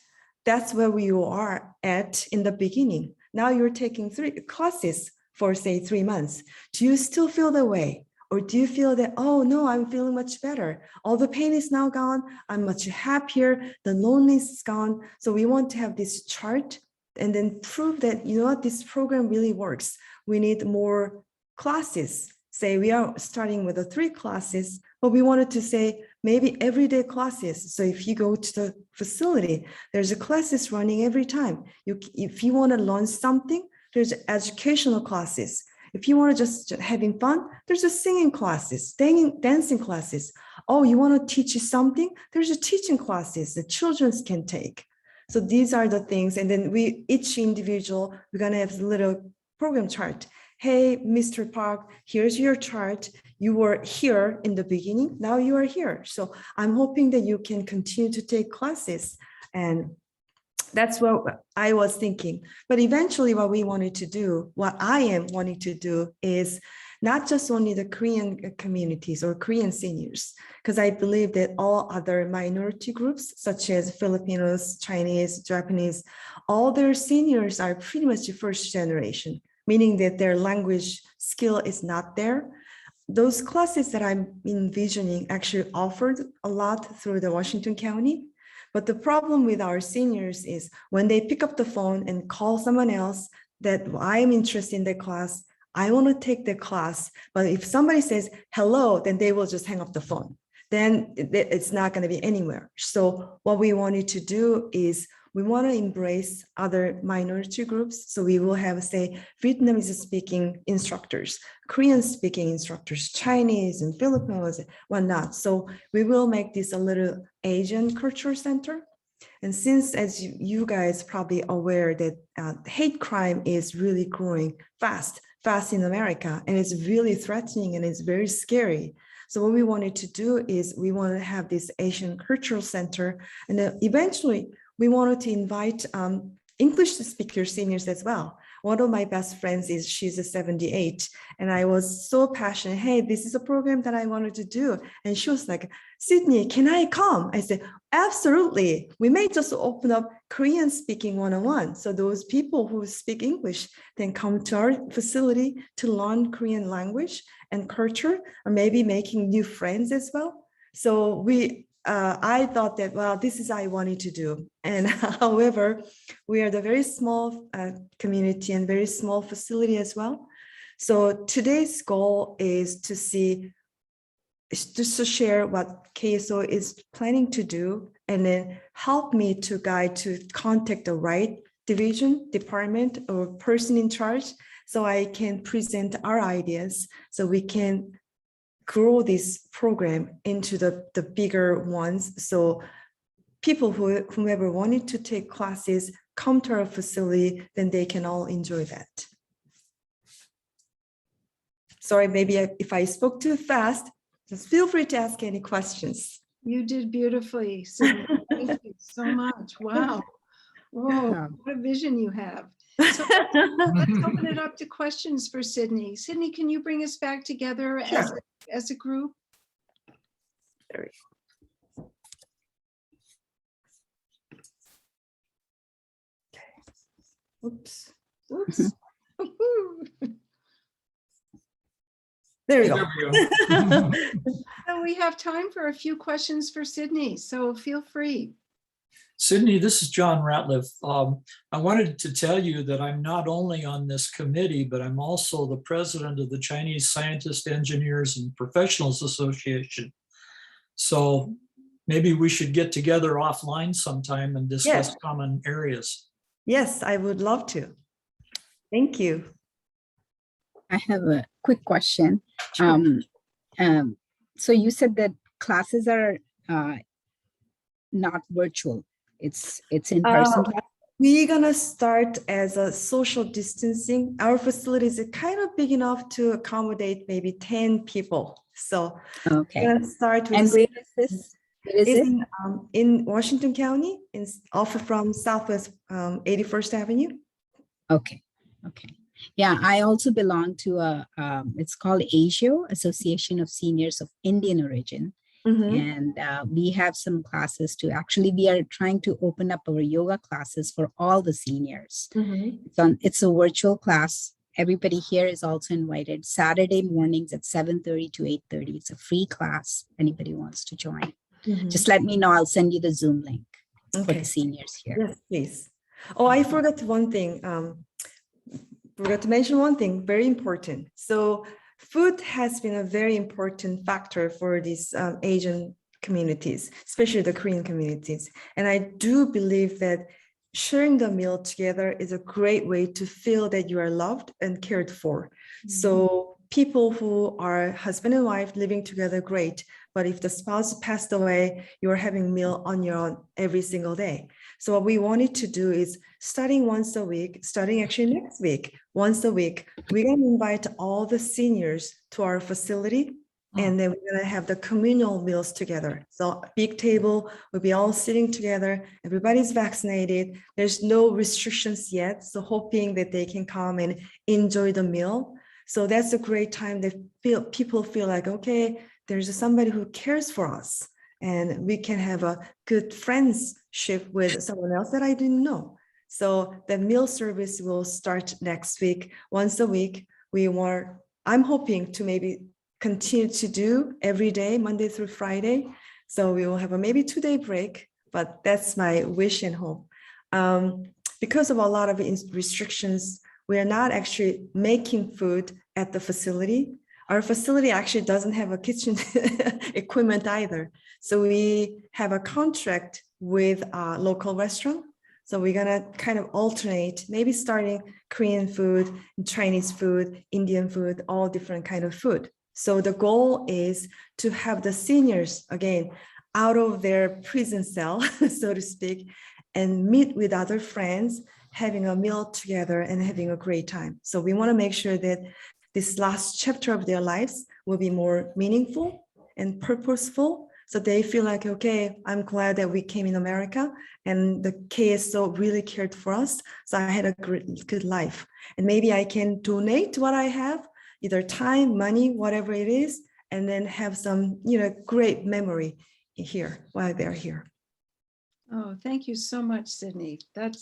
That's where you are at in the beginning. Now you're taking 3 classes for say 3 months. Do you still feel that way? Or do you feel that, oh no, I'm feeling much better. All the pain is now gone. I'm much happier. The loneliness is gone. So we want to have this chart and then prove that, you know what, this program really works. We need more classes. Say we are starting with the 3 classes, but we wanted to say maybe everyday classes. So if you go to the facility, there's a classes running every time. If you want to learn something, there's educational classes. If you want to just having fun, there's a singing classes, dancing classes. Oh, you want to teach something? There's a teaching classes that children can take. So these are the things. And then each individual, we're going to have a little program chart. Hey, Mr. Park, here's your chart. You were here in the beginning. Now you are here. So I'm hoping that you can continue to take classes. And that's what I was thinking. But eventually what we wanted to do, what I am wanting to do is not just only the Korean communities or Korean seniors, because I believe that all other minority groups, such as Filipinos, Chinese, Japanese, all their seniors are pretty much the first generation, meaning that their language skill is not there. Those classes that I'm envisioning actually offered a lot through the Washington County. But the problem with our seniors is when they pick up the phone and call someone else that I'm interested in the class, I want to take the class. But if somebody says hello, then they will just hang up the phone. Then it's not going to be anywhere. So what we wanted to do is we want to embrace other minority groups. So we will have, say, Vietnamese speaking instructors, Korean speaking instructors, Chinese and Filipinos, whatnot. So we will make this a little Asian cultural center. And since, as you guys probably aware, that hate crime is really growing fast in America, and it's really threatening and it's very scary. So what we wanted to do is we want to have this Asian cultural center, and then eventually we wanted to invite English speaker seniors as well. One of my best friends she's a 78, and I was so passionate. Hey, this is a program that I wanted to do. And she was like, Sydney, can I come? I said, absolutely. We may just open up Korean speaking 101. So those people who speak English then come to our facility to learn Korean language and culture, or maybe making new friends as well. So I thought that, well, this is what I wanted to do. And however, we are the very small community and very small facility as well. So today's goal is to share what KSO is planning to do, and then help me to guide to contact the right division, department, or person in charge, so I can present our ideas so we can grow this program into the bigger ones. So people whomever wanted to take classes come to our facility, then they can all enjoy that. Sorry, maybe if I spoke too fast, just feel free to ask any questions. You did beautifully. So thank you so much. Wow. Whoa, what a vision you have. So let's open it up to questions for Sydney. Sydney, can you bring us back together as a group? There we go. Okay. Oops. Oops. There we go. So we have time for a few questions for Sydney, so feel free. Sydney, this is John Ratliff. I wanted to tell you that I'm not only on this committee, but I'm also the president of the Chinese Scientists, Engineers, and Professionals Association. So maybe we should get together offline sometime and discuss common areas. Yes, I would love to. Thank you. I have a quick question. So you said that classes are not virtual. It's in person. We're gonna start as a social distancing. Our facility is kind of big enough to accommodate maybe 10 people. So Okay. we're gonna start with. And where is this? Where is It's it? in Washington County, off from Southwest 81st Avenue. Okay, okay. Yeah, I also belong to it's called ASIO, Association of Seniors of Indian Origin. And we have some classes too. Actually, we are trying to open up our yoga classes for all the seniors. It's a virtual class. Everybody here is also invited. Saturday mornings at 7:30 to 8:30. It's a free class. Anybody wants to join, just let me know. I'll send you the Zoom link for the seniors here. Yes, please. Oh, I forgot one thing. Forgot to mention one thing, very important. So food has been a very important factor for these Asian communities, especially the Korean communities. And I do believe that sharing the meal together is a great way to feel that you are loved and cared for. So people who are husband and wife living together, great. But if the spouse passed away, you're having meal on your own every single day. So what we wanted to do is starting once a week, starting actually next week, once a week, we're going to invite all the seniors to our facility. And then we're going to have the communal meals together. So big table, we'll be all sitting together. Everybody's vaccinated. There's no restrictions yet. So hoping that they can come and enjoy the meal. So that's a great time that people feel like, okay, there's somebody who cares for us. And we can have a good friendship with someone else that I didn't know. So the meal service will start next week, once a week. I'm hoping to maybe continue to do every day, Monday through Friday. So we will have a maybe 2-day break, but that's my wish and hope. Because of a lot of restrictions, we are not actually making food at the facility. Our facility actually doesn't have a kitchen equipment either. So we have a contract with a local restaurant. So we're gonna kind of alternate, maybe starting Korean food, Chinese food, Indian food, all different kind of food. So the goal is to have the seniors, again, out of their prison cell, so to speak, and meet with other friends, having a meal together and having a great time. So we want to make sure that this last chapter of their lives will be more meaningful and purposeful. So they feel like, okay, I'm glad that we came in America and the KSO really cared for us. So I had a good life. And maybe I can donate what I have, either time, money, whatever it is, and then have some, great memory here while they're here. Oh, thank you so much, Sydney. That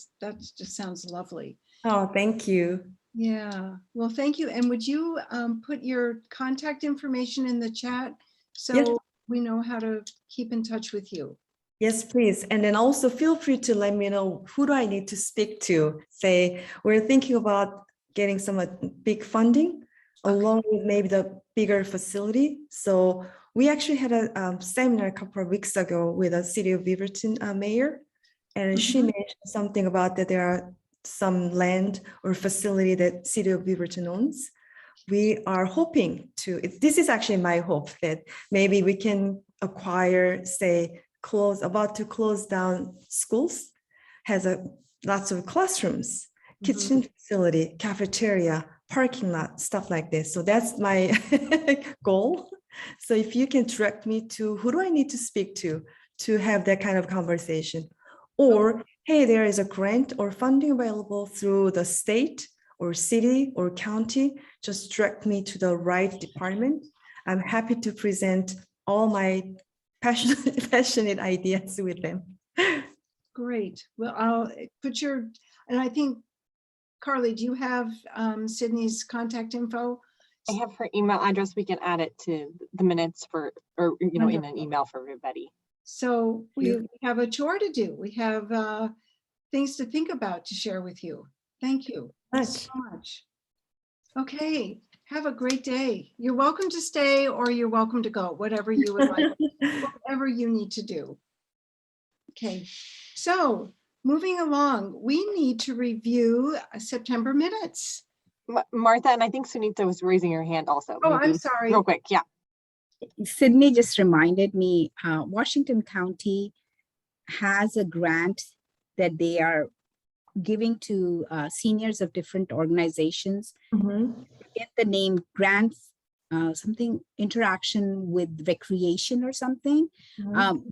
just sounds lovely. Oh, thank you. Yeah, well, thank you. And would you put your contact information in the chat so Yes. we know how to keep in touch with you? Yes, please. And then also feel free to let me know, who do I need to speak to? Say, we're thinking about getting some big funding along with maybe the bigger facility. So we actually had a seminar a couple of weeks ago with a City of Beaverton mayor, and she mentioned something about that there are some land or facility that City of Beaverton owns. We are hoping to, this is actually my hope, that maybe we can acquire, say, about to close down schools, has lots of classrooms, kitchen facility, cafeteria, parking lot, stuff like this. So that's my goal. So if you can direct me to who do I need to speak to have that kind of conversation, or hey, there is a grant or funding available through the state or city or county, just direct me to the right department. I'm happy to present all my passionate ideas with them. Great. Well, I'll put and I think, Carley, do you have Sydney's contact info? I have her email address. We can add it to the minutes in an email for everybody. So we have a chore to do. We have things to think about to share with you. Thank you so much. Okay, have a great day. You're welcome to stay or you're welcome to go, whatever you would like, whatever you need to do. Okay, so moving along, we need to review September minutes. Martha, and I think Sunita was raising her hand also. Oh, I'm sorry. Real quick, yeah. Sydney just reminded me, Washington County has a grant that they are giving to seniors of different organizations. Get the name Grandparent something interaction with recreation or something. Mhm.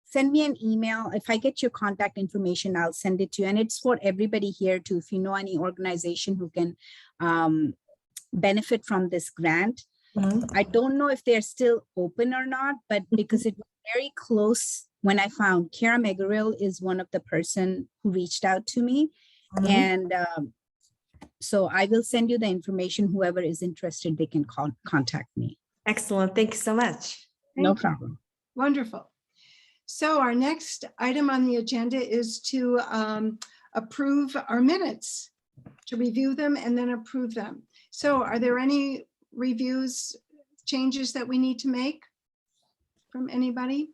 Send me an email. If I get your contact information, I'll send it to you. And it's for everybody here too. If you know any organization who can benefit from this grant. Mhm. I don't know if they're still open or not, but because it was very close when I found Kara Megaril is one of the person who reached out to me. Mhm. And so I will send you the information. Whoever is interested, they can contact me. Excellent. Thank you so much. No Thank you. problem. Wonderful. So our next item on the agenda is to approve our minutes, to review them and then approve them. So are there any reviews, changes that we need to make from anybody?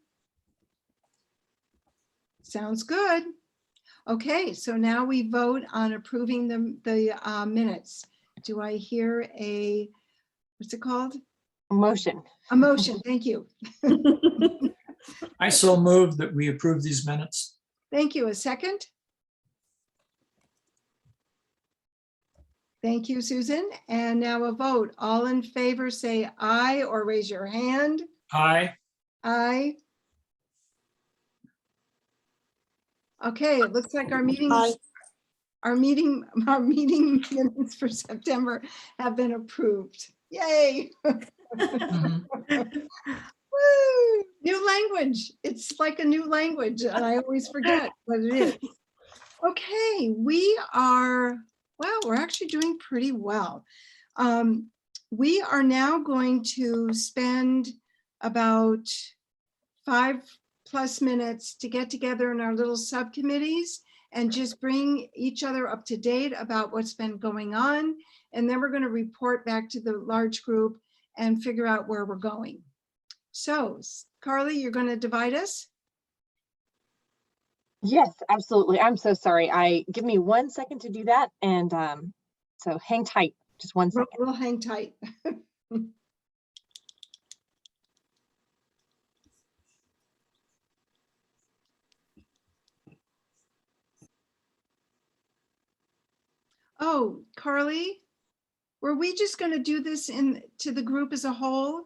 Sounds good. Okay, so now we vote on approving the minutes. Do I hear a, what's it called? Motion. A motion, thank you. I so move that we approve these minutes. Thank you. A second? Thank you, Susan. And now a vote. All in favor, say aye or raise your hand. Aye. Aye. Okay, it looks like our meeting minutes for September have been approved. Yay. Mhm. Woo! New language. It's like a new language and I always forget what it is. Okay, we are, well, we're actually doing pretty well. We are now going to spend about 5+ minutes to get together in our little subcommittees and just bring each other up to date about what's been going on. And then we're going to report back to the large group and figure out where we're going. So, Carley, you're going to divide us? Yes, absolutely. I'm so sorry. Give me 1 second to do that. And so hang tight, just 1 second. We'll hang tight. Oh, Carley, were we just going to do this to the group as a whole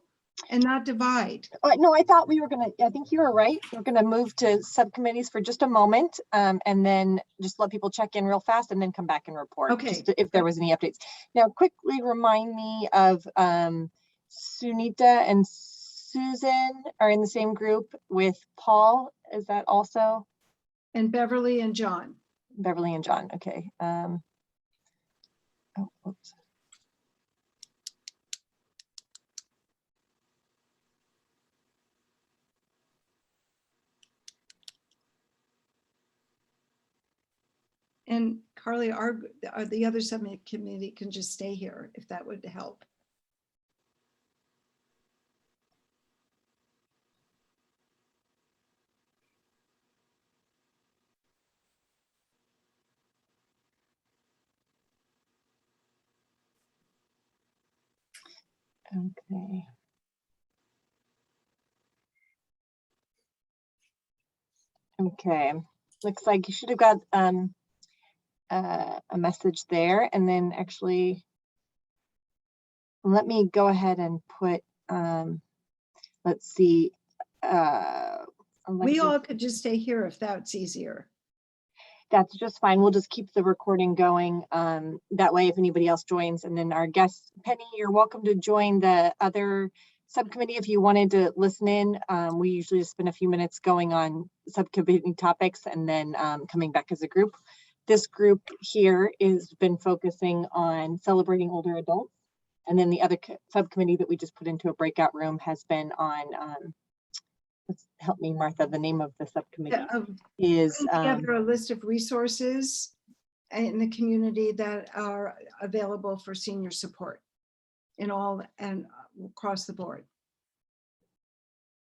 and not divide? No, I thought we were gonna, I think you were right. We're gonna move to subcommittees for just a moment and then just let people check in real fast and then come back and report. Okay. Just if there was any updates. Now, quickly remind me of Sunita and Susan are in the same group with Paul. Is that also? And Beverly and John. Beverly and John, okay. Oh, oops. And Carly, the other subcommittee can just stay here if that would help. Okay. Okay, looks like you should have got a message there, and then actually let me go ahead and put let's see, We Alexis, all could just stay here if that's easier. that's just fine. We'll just keep the recording going that way if anybody else joins. And then our guest Penny, you're welcome to join the other subcommittee if you wanted to listen in. We usually just spend a few minutes going on subcommittee topics and then coming back as a group. This group here has been focusing on celebrating older adults. And then the other subcommittee that we just put into a breakout room has been on, let's help me, Martha, the name of the subcommittee is Together a list of resources in the community that are available for senior support in all and across the board.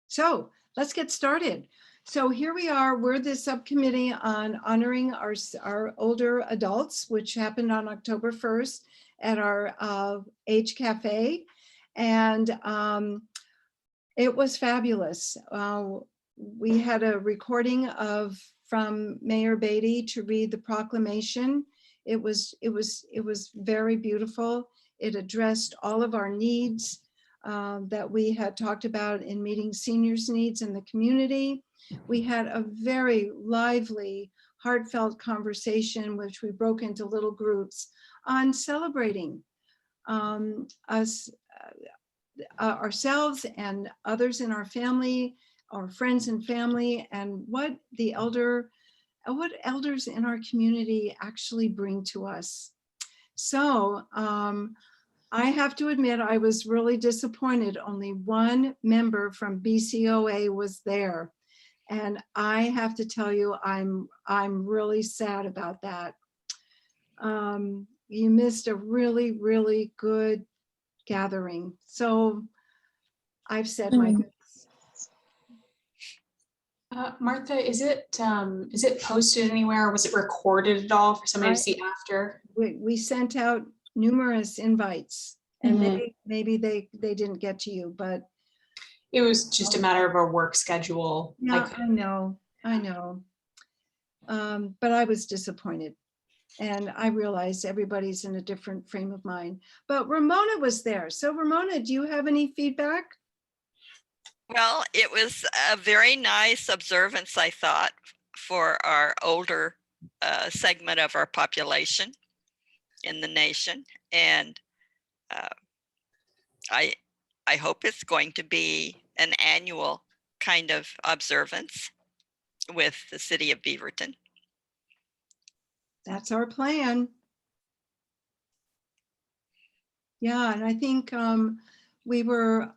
So let's get started. So here we are, we're the subcommittee on honoring our older adults, which happened on October 1st at our Age Cafe. And it was fabulous. We had a recording from Mayor Beatty to read the proclamation. It was very beautiful. it addressed all of our needs that we had talked about in meeting seniors' needs in the community. We had a very lively, heartfelt conversation, which we broke into little groups on celebrating us, ourselves and others in our family, our friends and family, and what elders in our community actually bring to us. So I have to admit, I was really disappointed. Only one member from BCOA was there. And I have to tell you, I'm really sad about that. You missed a really, really good gathering. So I've said my goodness. Martha, is it posted anywhere? Was it recorded at all for somebody to see after? We sent out numerous invites, and maybe they didn't get to you, but it was just a matter of our work schedule. Yeah, I know. But I was disappointed, and I realize everybody's in a different frame of mind. But Ramona was there. So Ramona, do you have any feedback? Well, it was a very nice observance, I thought, for our older segment of our population in the nation. And I hope it's going to be an annual kind of observance with the city of Beaverton. That's our plan. Yeah, and I think we were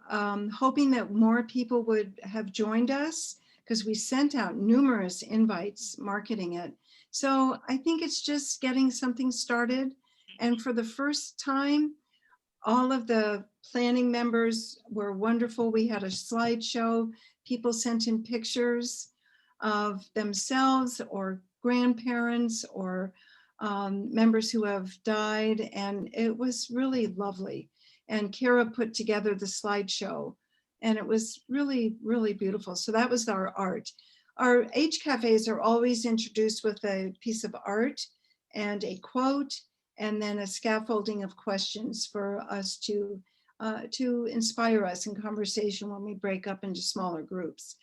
hoping that more people would have joined us because we sent out numerous invites marketing it. So I think it's just getting something started. And for the first time, all of the planning members were wonderful. We had a slideshow. People sent in pictures of themselves or grandparents or members who have died. And it was really lovely. And Kara put together the slideshow, and it was really, really beautiful. So that was our art. Our H cafes are always introduced with a piece of art and a quote, and then a scaffolding of questions for us to inspire us in conversation when we break up into smaller groups.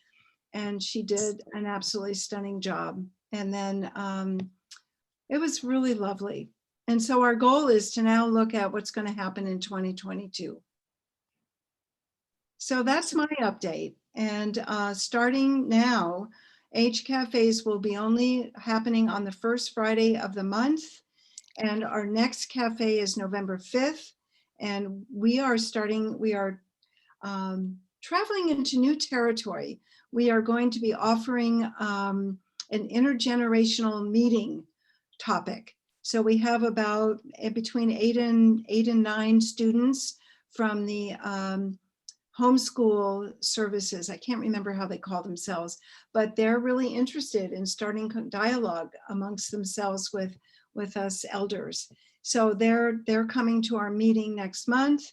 And she did an absolutely stunning job. And then it was really lovely. And so our goal is to now look at what's going to happen in 2022. So that's my update. And starting now, H cafes will be only happening on the first Friday of the month. And our next cafe is November 5th. And we are traveling into new territory. We are going to be offering an intergenerational meeting topic. So we have about between 8 and 9 students from the homeschool services. I can't remember how they call themselves, but they're really interested in starting dialogue amongst themselves with us elders. So they're coming to our meeting next month,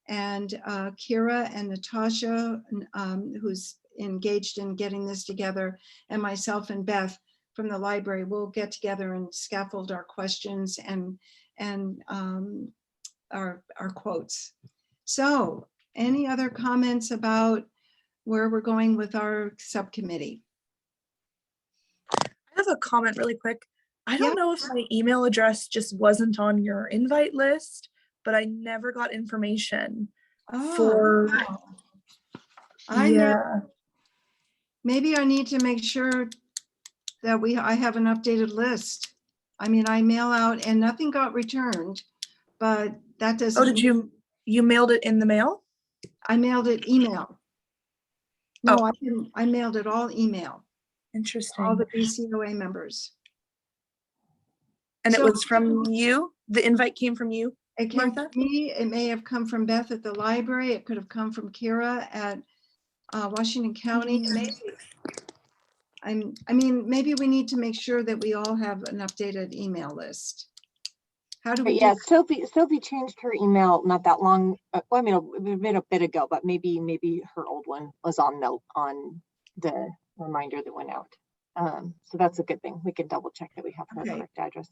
and Kira and Natasha, who's engaged in getting this together, and myself and Beth from the library will get together and scaffold our questions and our quotes. So any other comments about where we're going with our subcommittee? I have a comment really quick. I don't know if my email address just wasn't on your invite list, but I never got information for. Wow. Maybe I need to make sure that I have an updated list. I mean, I mail out and nothing got returned, but that doesn't. Oh, did you mailed it in the mail? I mailed it email. No, I didn't. I mailed it all email. Interesting. All the BCOA members. And it was from you? The invite came from you, It came Martha? from me. It may have come from Beth at the library. It could have come from Kira at Washington County. Maybe. I mean, maybe we need to make sure that we all have an updated email list. How do we? Yeah, Sophie changed her email not that long. Well, I mean, a bit ago, but maybe her old one was on the reminder that went out. So that's a good thing. We can double check that we have her correct address.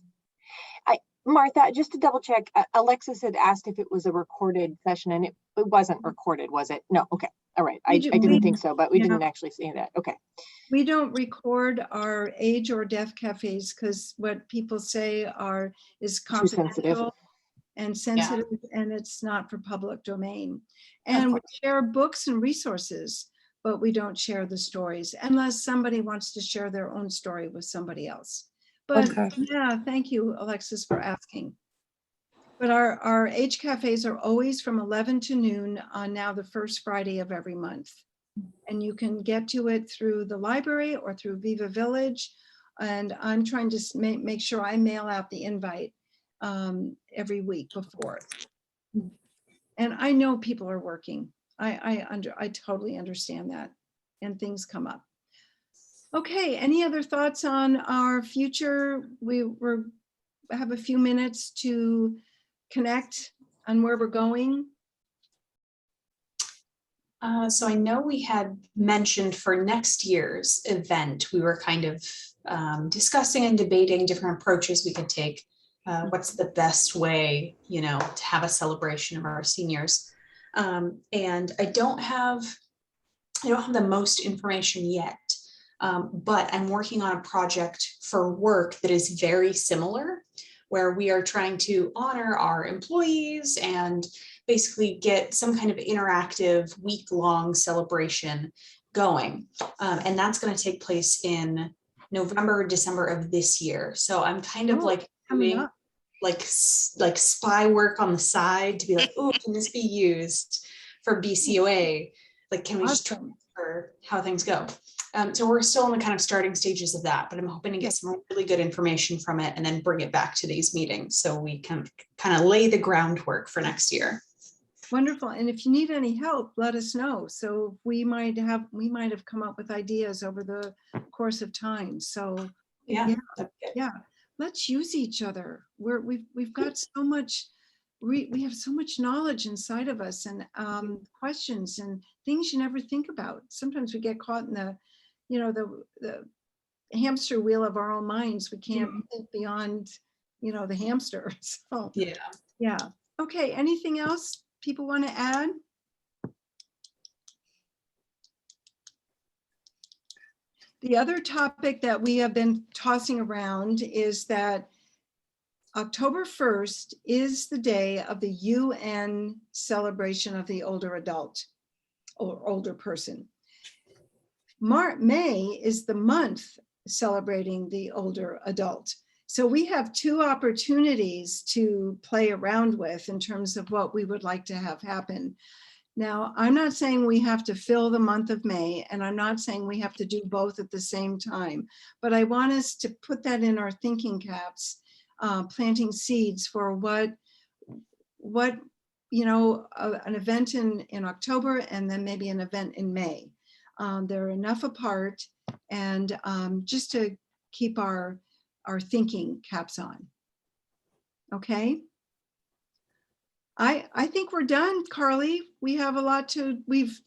Martha, just to double check, Alexis had asked if it was a recorded session, and it wasn't recorded, was it? No, okay, all right. I didn't think so, but we didn't actually say that. Okay. We don't record our age or deaf cafes because what people say is confidential and sensitive, and it's not for public domain. And we share books and resources, but we don't share the stories unless somebody wants to share their own story with somebody else. But yeah, thank you, Alexis, for asking. But our age cafes are always from 11 to noon on now the first Friday of every month. And you can get to it through the library or through Viva Village. And I'm trying to make sure I mail out the invite every week before. And I know people are working. I totally understand that, and things come up. Okay, any other thoughts on our future? We have a few minutes to connect on where we're going. So I know we had mentioned for next year's event, we were kind of discussing and debating different approaches we could take. What's the best way, to have a celebration of our seniors? And I don't have the most information yet, but I'm working on a project for work that is very similar, where we are trying to honor our employees and basically get some kind of interactive week-long celebration going. And that's going to take place in November, December of this year. So I'm kind of like doing like spy work on the side to be like, oh, can this be used for BCOA? Like, can we just try for how things go? So we're still in the kind of starting stages of that, but I'm hoping to get some really good information from it and then bring it back to these meetings so we can kind of lay the groundwork for next year. Wonderful. And if you need any help, let us know. So we might have come up with ideas over the course of time. So yeah. Let's use each other. We've got so much. We have so much knowledge inside of us, and questions and things you never think about. Sometimes we get caught in the hamster wheel of our own minds. We can't think beyond, the hamster. So yeah. Okay. Anything else people want to add? The other topic that we have been tossing around is that October 1st is the day of the UN celebration of the older adult or older person. May is the month celebrating the older adult. So we have two opportunities to play around with in terms of what we would like to have happen. Now, I'm not saying we have to fill the month of May, and I'm not saying we have to do both at the same time, but I want us to put that in our thinking caps, planting seeds for an event in October and then maybe an event in May. They're enough apart, and just to keep our thinking caps on. Okay. I think we're done, Carley. We have a lot we've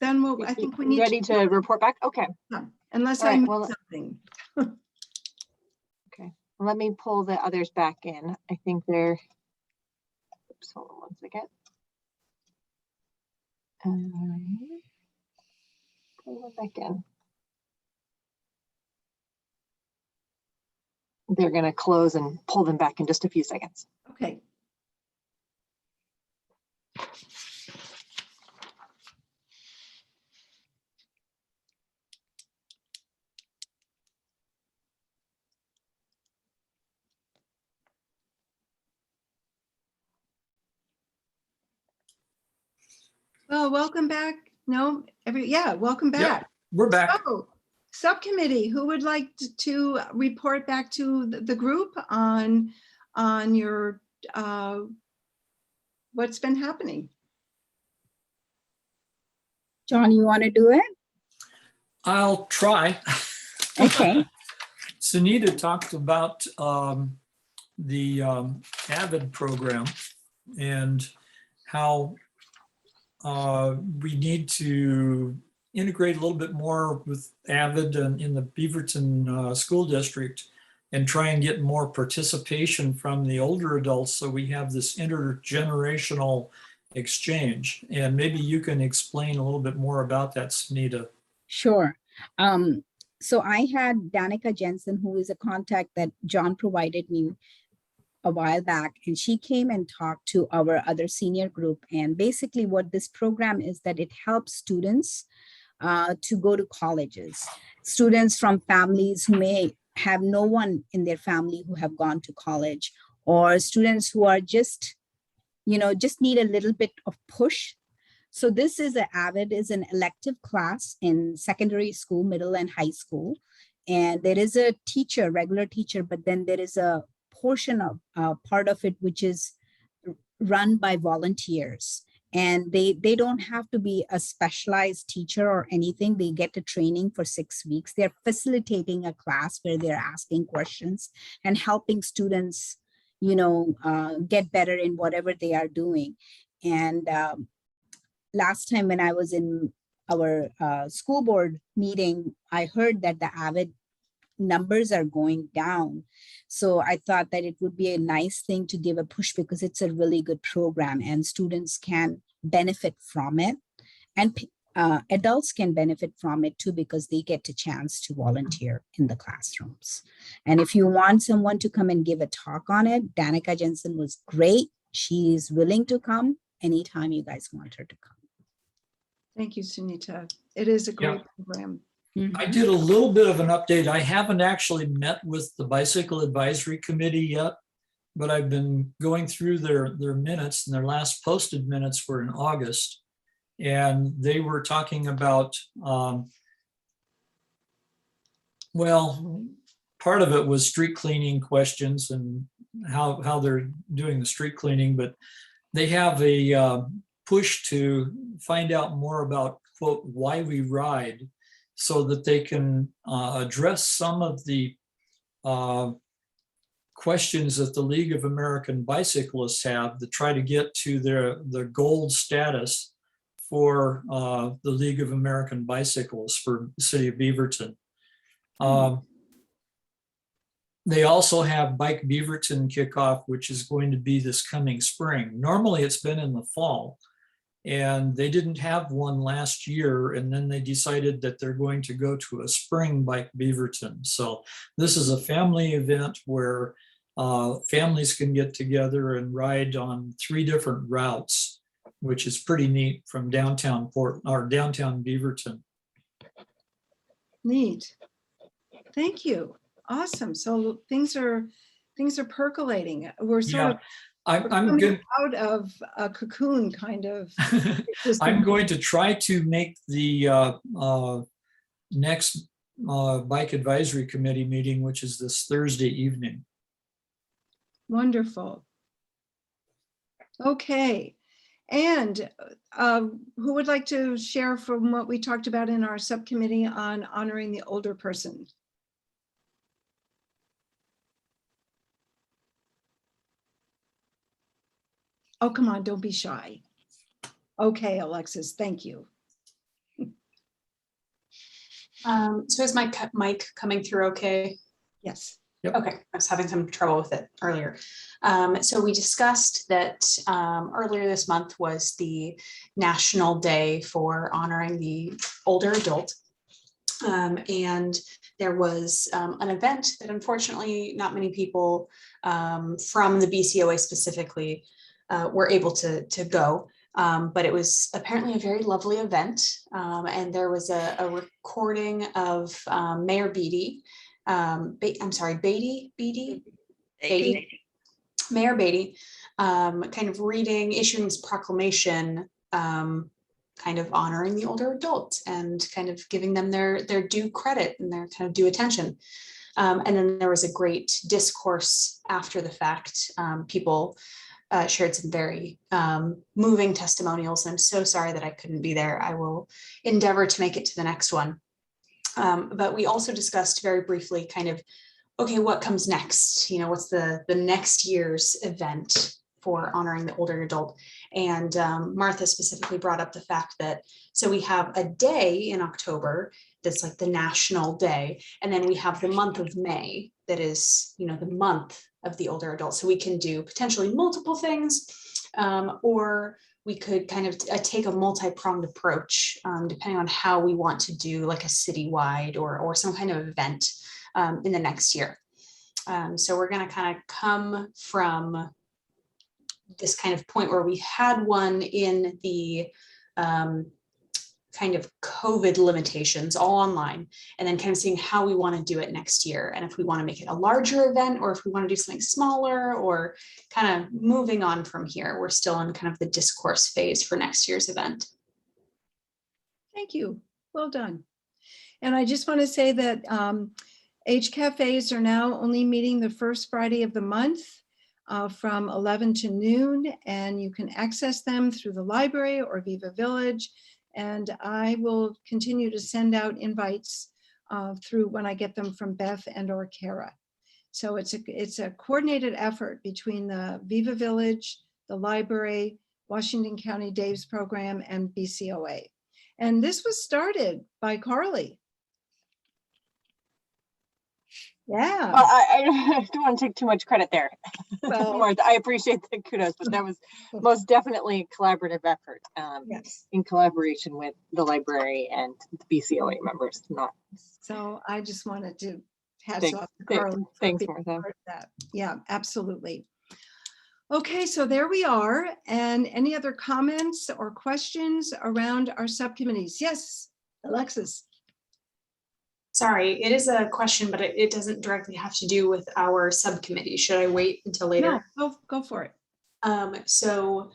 done what I think we need. Ready to report back? Okay. Yeah. Unless I missed something. Okay. Let me pull the others back in. I think they're, oops, hold on one second. Pull it back in. They're going to close and pull them back in just a few seconds. Okay. Well, welcome back. Welcome back. Yeah, we're back. So, subcommittee, who would like to report back to the group on your what's been happening? John, you want to do it? I'll try. Okay. Sunita talked about the AVID program and how we need to integrate a little bit more with AVID and in the Beaverton school district and try and get more participation from the older adults so we have this intergenerational exchange. And maybe you can explain a little bit more about that, Sunita. Sure. So I had Danica Jensen, who is a contact that John provided me a while back, and she came and talked to our other senior group. And basically what this program is that it helps students to go to colleges, students from families who may have no one in their family who have gone to college, or students who are just, just need a little bit of push. So this is an elective class in secondary school, middle and high school. And there is a teacher, regular teacher, but then there is a portion of part of it, which is run by volunteers. And they don't have to be a specialized teacher or anything. They get a training for 6 weeks. They're facilitating a class where they're asking questions and helping students, get better in whatever they are doing. And last time when I was in our school board meeting, I heard that the AVID numbers are going down. So I thought that it would be a nice thing to give a push because it's a really good program and students can benefit from it. And adults can benefit from it too because they get a chance to volunteer in the classrooms. And if you want someone to come and give a talk on it, Danica Jensen was great. She's willing to come anytime you guys want her to come. Thank you, Sunita. It is a great program. I did a little bit of an update. I haven't actually met with the Bicycle Advisory Committee yet, but I've been going through their minutes, and their last posted minutes were in August. And they were talking about, well, part of it was street cleaning questions and how they're doing the street cleaning, but they have a push to find out more about, quote, why we ride, so that they can address some of the questions that the League of American Bicyclists have to try to get to their gold status for the League of American Bicyclists for the city of Beaverton. They also have Bike Beaverton kickoff, which is going to be this coming spring. Normally it's been in the fall, and they didn't have one last year, and then they decided that they're going to go to a spring Bike Beaverton. So this is a family event where families can get together and ride on 3 different routes, which is pretty neat, from downtown downtown Beaverton. Neat. Thank you. Awesome. So things are percolating. We're sort of I'm good. Out of a cocoon, kind of. I'm going to try to make the next Bike Advisory Committee meeting, which is this Thursday evening. Wonderful. Okay. And who would like to share from what we talked about in our subcommittee on honoring the older person? Oh, come on, don't be shy. Okay, Alexis, thank you. So is my mic coming through okay? Yes. Yep. Okay, I was having some trouble with it earlier. So we discussed that earlier this month was the National Day for honoring the older adult. And there was an event that unfortunately not many people from the BCOA specifically were able to go, but it was apparently a very lovely event. And there was a recording of Mayor Beatty, Mayor Beatty, kind of issuing his proclamation, kind of honoring the older adults and kind of giving them their due credit and their kind of due attention. And then there was a great discourse after the fact. People shared some very moving testimonials, and I'm so sorry that I couldn't be there. I will endeavor to make it to the next one. But we also discussed very briefly kind of, okay, what comes next? You know, what's the next year's event for honoring the older adult? And Martha specifically brought up the fact that, so we have a day in October that's like the National Day, and then we have the month of May that is, the month of the older adult. So we can do potentially multiple things, or we could kind of take a multi-pronged approach, depending on how we want to do like a citywide or some kind of event in the next year. So we're going to kind of come from this kind of point where we had one in the kind of COVID limitations all online, and then kind of seeing how we want to do it next year. And if we want to make it a larger event, or if we want to do something smaller, or kind of moving on from here. We're still in kind of the discourse phase for next year's event. Thank you. Well done. And I just want to say that H cafes are now only meeting the first Friday of the month from 11 to noon, and you can access them through the library or Viva Village. And I will continue to send out invites through when I get them from Beth and or Kara. So it's a coordinated effort between the Viva Village, the library, Washington County Dave's program, and BCOA. And this was started by Carley. Yeah. Well, I don't want to take too much credit there. Well, Martha, I appreciate the kudos, but that was most definitely a collaborative effort, yes. in collaboration with the library and the BCOA members. Not. So I just wanted to hats Thanks. off to Carley. Thanks, for being Martha. part of that. Yeah, absolutely. Okay, so there we are. And any other comments or questions around our subcommittees? Yes, Alexis. Sorry, it is a question, but it doesn't directly have to do with our subcommittee. Should I wait until later? No, go for it. So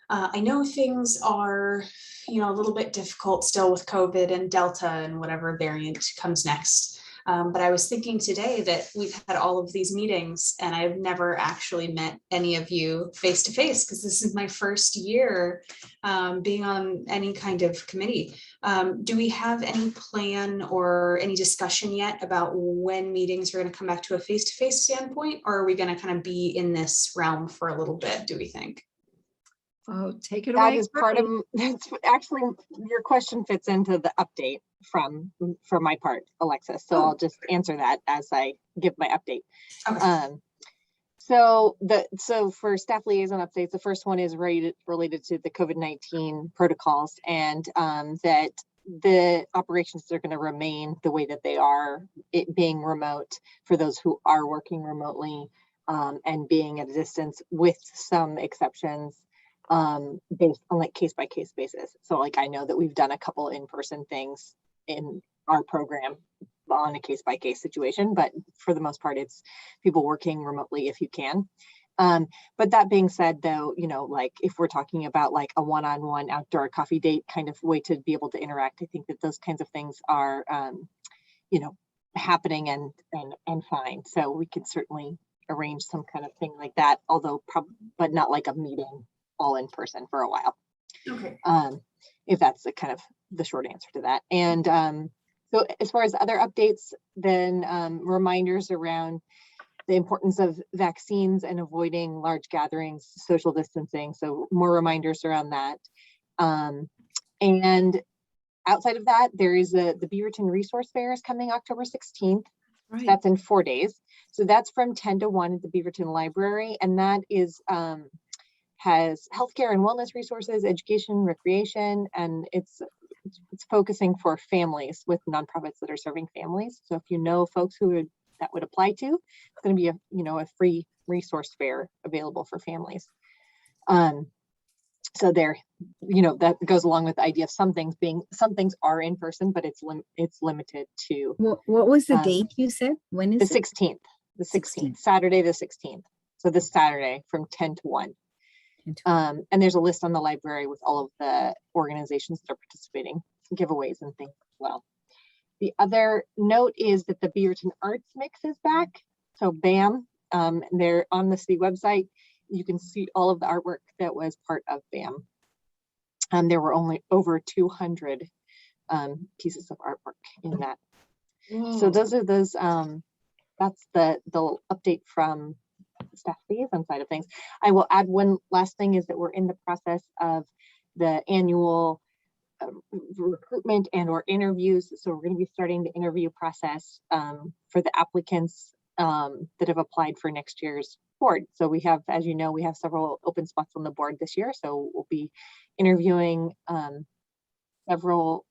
I know things are, a little bit difficult still with COVID and Delta and whatever variant comes next. But I was thinking today that we've had all of these meetings and I've never actually met any of you face to face, because this is my first year being on any kind of committee. Do we have any plan or any discussion yet about when meetings are going to come back to a face-to-face standpoint, or are we going to kind of be in this realm for a little bit, do we think? Oh, take it away. That is part of, that's actually, your question fits into the update for my part, Alexis. So I'll just answer that as I give my update. Okay. So for staff liaison updates, the first one is related to the COVID-19 protocols, and that the operations are going to remain the way that they are, it being remote for those who are working remotely, and being at a distance with some exceptions, based on like case-by-case basis. So like I know that we've done a couple in-person things in our program on a case-by-case situation, but for the most part, it's people working remotely if you can. But that being said, though, like if we're talking about like a one-on-one outdoor coffee date kind of way to be able to interact, I think that those kinds of things are, happening and fine. So we can certainly arrange some kind of thing like that, although but not like a meeting all in person for a while. Okay. If that's the kind of the short answer to that. And so as far as other updates, then reminders around the importance of vaccines and avoiding large gatherings, social distancing. So more reminders around that. And outside of that, there is the Beaverton Resource Fair is coming October 16th. Right. So that's in 4 days. So that's from 10 to 1 at the Beaverton Library. And that is has healthcare and wellness resources, education, recreation, and it's focusing for families with nonprofits that are serving families. So if you know folks that would apply to, it's going to be a free resource fair available for families. So there, that goes along with the idea of some things are in person, but it's limited to. What was the date you said? When is the 16th? The 16th, Saturday the 16th. So this Saturday from 10 to 1. And there's a list on the library with all of the organizations that are participating, giveaways and things as well. The other note is that the Beaverton Arts Mix is back. So BAM, they're on the city website. You can see all of the artwork that was part of BAM. There were only over 200 pieces of artwork in that. Whoa. So that's the update from staff liaison side of things. I will add one last thing is that we're in the process of the annual recruitment and or interviews. So we're going to be starting the interview process for the applicants that have applied for next year's board. So we have, as you know, we have several open spots on the board this year. So we'll be interviewing several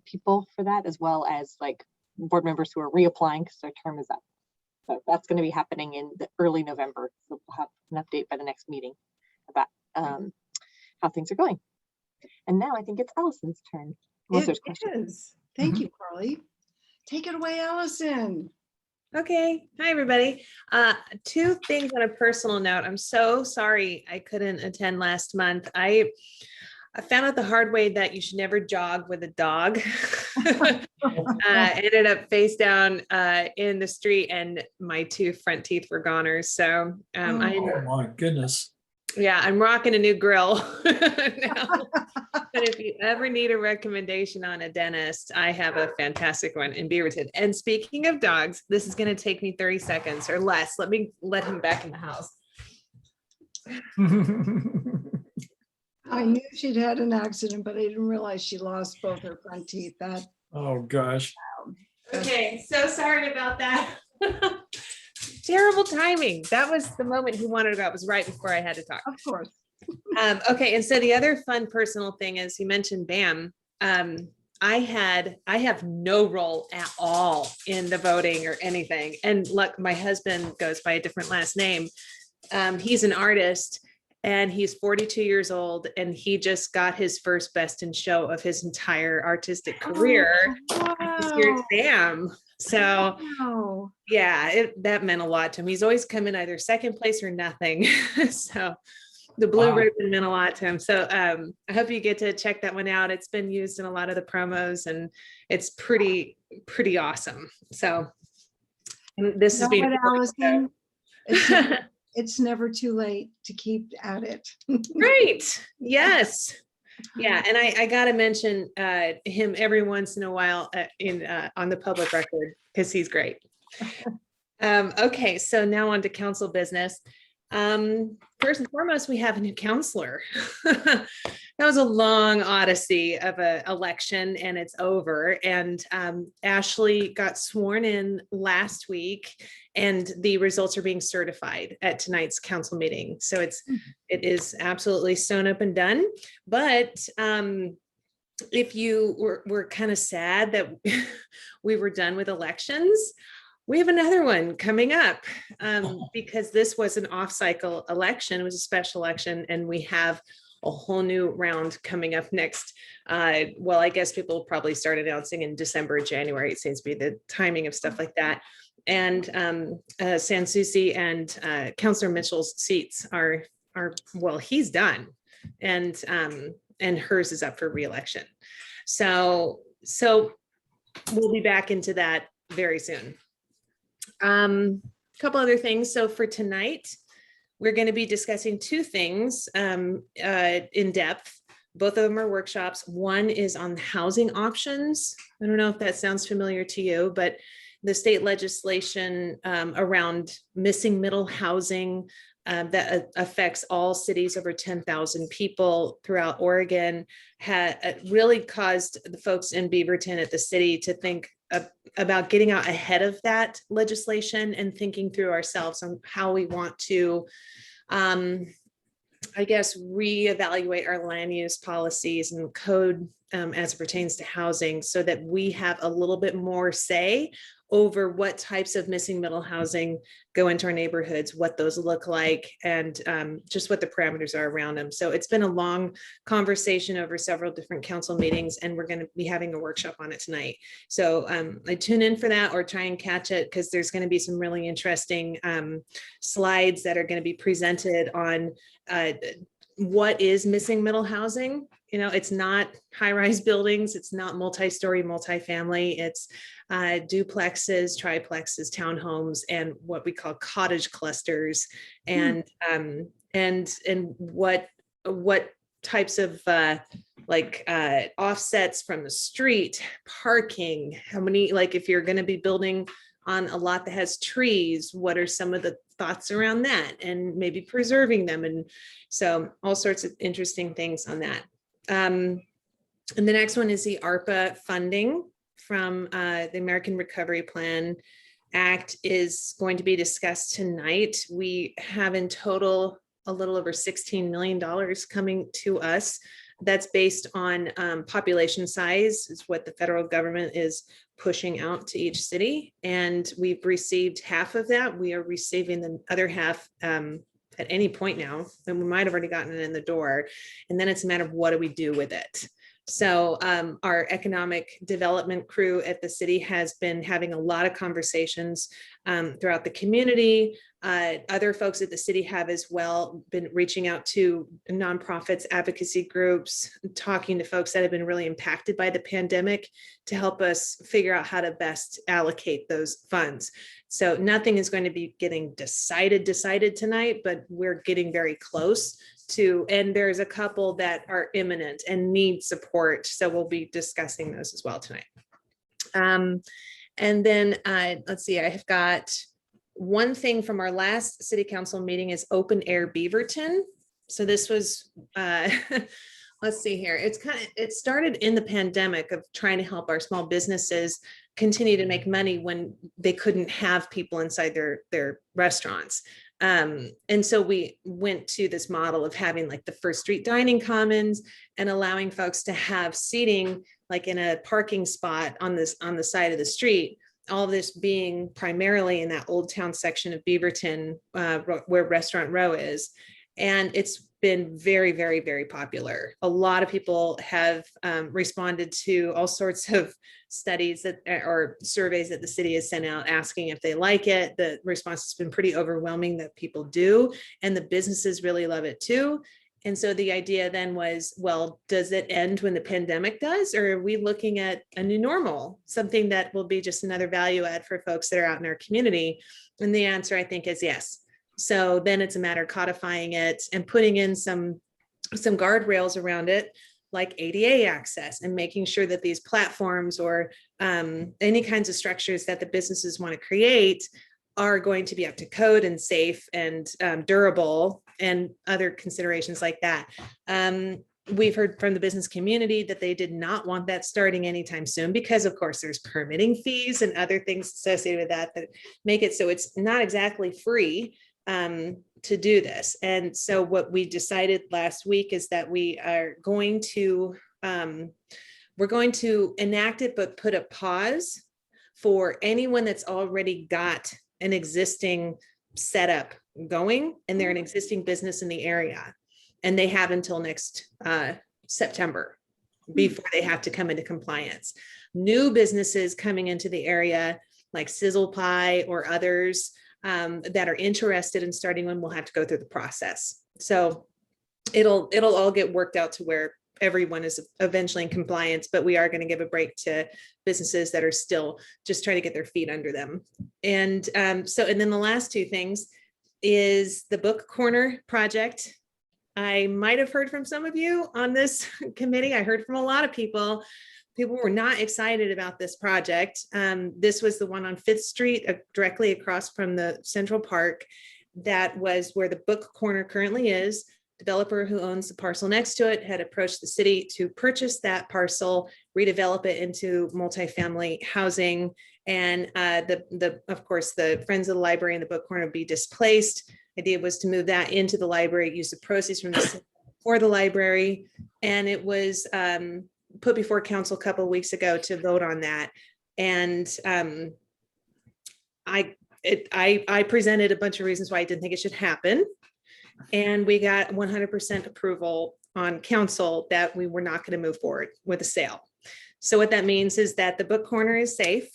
people for that, as well as like board members who are reapplying because their term is up. So that's going to be happening in the early November. So we'll have an update by the next meeting about how things are going. And now I think it's Allison's turn. It is. Thank you, Carly. Take it away, Allison. Okay. Hi, everybody. Two things on a personal note. I'm so sorry I couldn't attend last month. I found out the hard way that you should never jog with a dog. Ended up face down in the street, and my 2 front teeth were goners. So Oh my goodness. yeah, I'm rocking a new grill now. But if you ever need a recommendation on a dentist, I have a fantastic one in Beaverton. And speaking of dogs, this is going to take me 30 seconds or less. Let me let him back in the house. I knew she'd had an accident, but I didn't realize she lost both her front teeth. That. Oh gosh. Okay, so sorry about that. Terrible timing. That was the moment he wanted to go. It was right before I had to talk. Of course. Okay, and so the other fun personal thing is you mentioned BAM. I have no role at all in the voting or anything. And look, my husband goes by a different last name. He's an artist and he's 42 years old, and he just got his first Best in Show of his entire artistic career this year at BAM. So yeah, that meant a lot to him. He's always come in either second place or nothing. So the blue ribbon meant a lot to him. So I hope you get to check that one out. It's been used in a lot of the promos, and it's pretty awesome. So this has been Allison. It's never too late to keep at it. Great. Yes. Yeah, and I got to mention him every once in a while on the public record because he's great. Okay, so now on to council business. First and foremost, we have a new counselor. That was a long odyssey of an election, and it's over. And Ashley got sworn in last week, and the results are being certified at tonight's council meeting. So it is absolutely sewn up and done. But if you were kind of sad that we were done with elections, we have another one coming up because this was an off-cycle election. It was a special election, and we have a whole new round coming up next. Well, I guess people will probably start announcing in December, January. It seems to be the timing of stuff like that. And Sansusi and Councillor Mitchell's seats are well, he's done, and hers is up for re-election. So we'll be back into that very soon. A couple other things. So for tonight, we're going to be discussing 2 things in depth. Both of them are workshops. One is on housing options. I don't know if that sounds familiar to you, but the state legislation around missing middle housing that affects all cities over 10,000 people throughout Oregon had really caused the folks in Beaverton at the city to think about getting out ahead of that legislation and thinking through ourselves on how we want to, I guess, reevaluate our land use policies and code as it pertains to housing, so that we have a little bit more say over what types of missing middle housing go into our neighborhoods, what those look like, and just what the parameters are around them. So it's been a long conversation over several different council meetings, and we're going to be having a workshop on it tonight. So I tune in for that or try and catch it, because there's going to be some really interesting slides that are going to be presented on what is missing middle housing. You know, it's not high-rise buildings, it's not multi-story, multi-family, it's duplexes, triplexes, townhomes, and what we call cottage clusters, and what types of offsets from the street, parking, how many, like if you're going to be building on a lot that has trees, what are some of the thoughts around that, and maybe preserving them, and so all sorts of interesting things on that. And the next one is the ARPA funding from the American Recovery Plan. Act is going to be discussed tonight. We have in total a little over $16 million coming to us. That's based on population size, is what the federal government is pushing out to each city. And we've received half of that. We are receiving the other half at any point now, and we might have already gotten it in the door. And then it's a matter of what do we do with it? So our economic development crew at the city has been having a lot of conversations throughout the community. Other folks at the city have as well been reaching out to nonprofits, advocacy groups, talking to folks that have been really impacted by the pandemic to help us figure out how to best allocate those funds. So nothing is going to be getting decided tonight, but we're getting very close to, and there's a couple that are imminent and need support. So we'll be discussing those as well tonight. And then let's see, I have got one thing from our last city council meeting is open Air Beaverton. So this was, let's see here. It started in the pandemic of trying to help our small businesses continue to make money when they couldn't have people inside their restaurants. And so we went to this model of having like the first street dining commons and allowing folks to have seating like in a parking spot on the side of the street. All of this being primarily in that old town section of Beaverton, where Restaurant Row is. And it's been very, very, very popular. A lot of people have responded to all sorts of studies that or surveys that the city has sent out asking if they like it. The response has been pretty overwhelming that people do, and the businesses really love it too. And so the idea then was, well, does it end when the pandemic does, or are we looking at a new normal, something that will be just another value add for folks that are out in our community? And the answer, I think, is yes. So then it's a matter of codifying it and putting in some guardrails around it, like ADA access, and making sure that these platforms or any kinds of structures that the businesses want to create are going to be up to code and safe and durable, and other considerations like that. We've heard from the business community that they did not want that starting anytime soon because, of course, there's permitting fees and other things associated with that make it so it's not exactly free to do this. And so what we decided last week is that we are going to enact it, but put a pause for anyone that's already got an existing setup going and they're an existing business in the area, and they have until next September before they have to come into compliance. New businesses coming into the area like Sizzle Pie or others that are interested in starting one will have to go through the process. So it'll all get worked out to where everyone is eventually in compliance, but we are going to give a break to businesses that are still just trying to get their feet under them. And and then the last two things is the Book Corner project. I might have heard from some of you on this committee. I heard from a lot of people. People were not excited about this project. This was the one on 5th Street, directly across from the Central Park. That was where the Book Corner currently is. Developer who owns the parcel next to it had approached the city to purchase that parcel, redevelop it into multifamily housing. And of course, the Friends of the Library and the Book Corner would be displaced. The idea was to move that into the library, use the proceeds from the city for the library. And it was put before council a couple of weeks ago to vote on that. And I presented a bunch of reasons why I didn't think it should happen. And we got 100% approval on council that we were not going to move forward with a sale. So what that means is that the Book Corner is safe.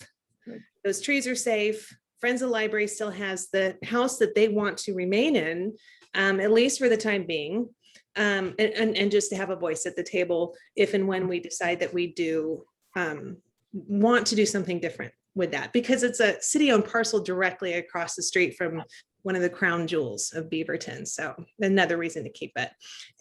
Those trees are safe. Friends of the Library still has the house that they want to remain in, at least for the time being. And just to have a voice at the table if and when we decide that we do want to do something different with that, because it's a city-owned parcel directly across the street from one of the crown jewels of Beaverton. So another reason to keep it.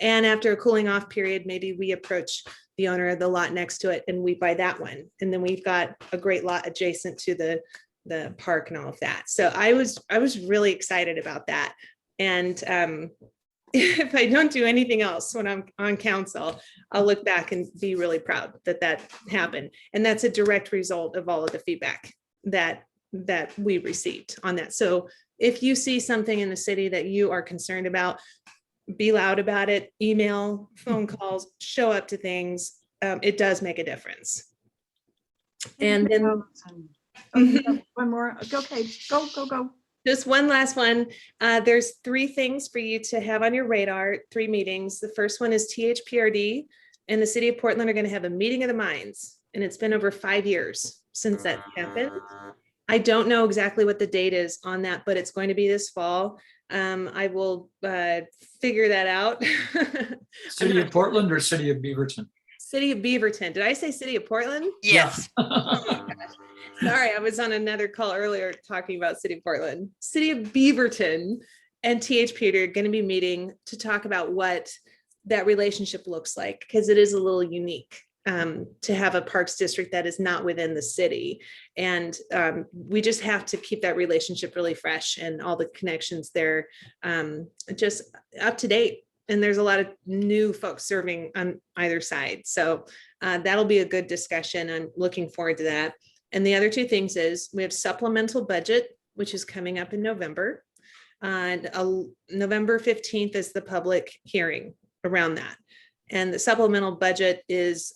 And after a cooling off period, maybe we approach the owner of the lot next to it and we buy that one. And then we've got a great lot adjacent to the park and all of that. So I was really excited about that. And if I don't do anything else when I'm on council, I'll look back and be really proud that that happened. And that's a direct result of all of the feedback that that we received on that. So if you see something in the city that you are concerned about, be loud about it, email, phone calls, show up to things. It does make a difference. And then One more. Okay, go. just one last one. There's 3 things for you to have on your radar, 3 meetings. The first one is THPRD, and the city of Portland are going to have a meeting of the minds. And it's been over 5 years since that happened. I don't know exactly what the date is on that, but it's going to be this fall. I will figure that out. City of Portland or City of Beaverton? City of Beaverton. Did I say City of Portland? Yes. Oh, sorry, I was on another call earlier talking about City of Portland. City of Beaverton and THP are going to be meeting to talk about what that relationship looks like, because it is a little unique to have a parks district that is not within the city. And we just have to keep that relationship really fresh and all the connections there just up to date. And there's a lot of new folks serving on either side. So that'll be a good discussion. I'm looking forward to that. And the other 2 things is we have supplemental budget, which is coming up in November. And November 15th is the public hearing around that. And the supplemental budget is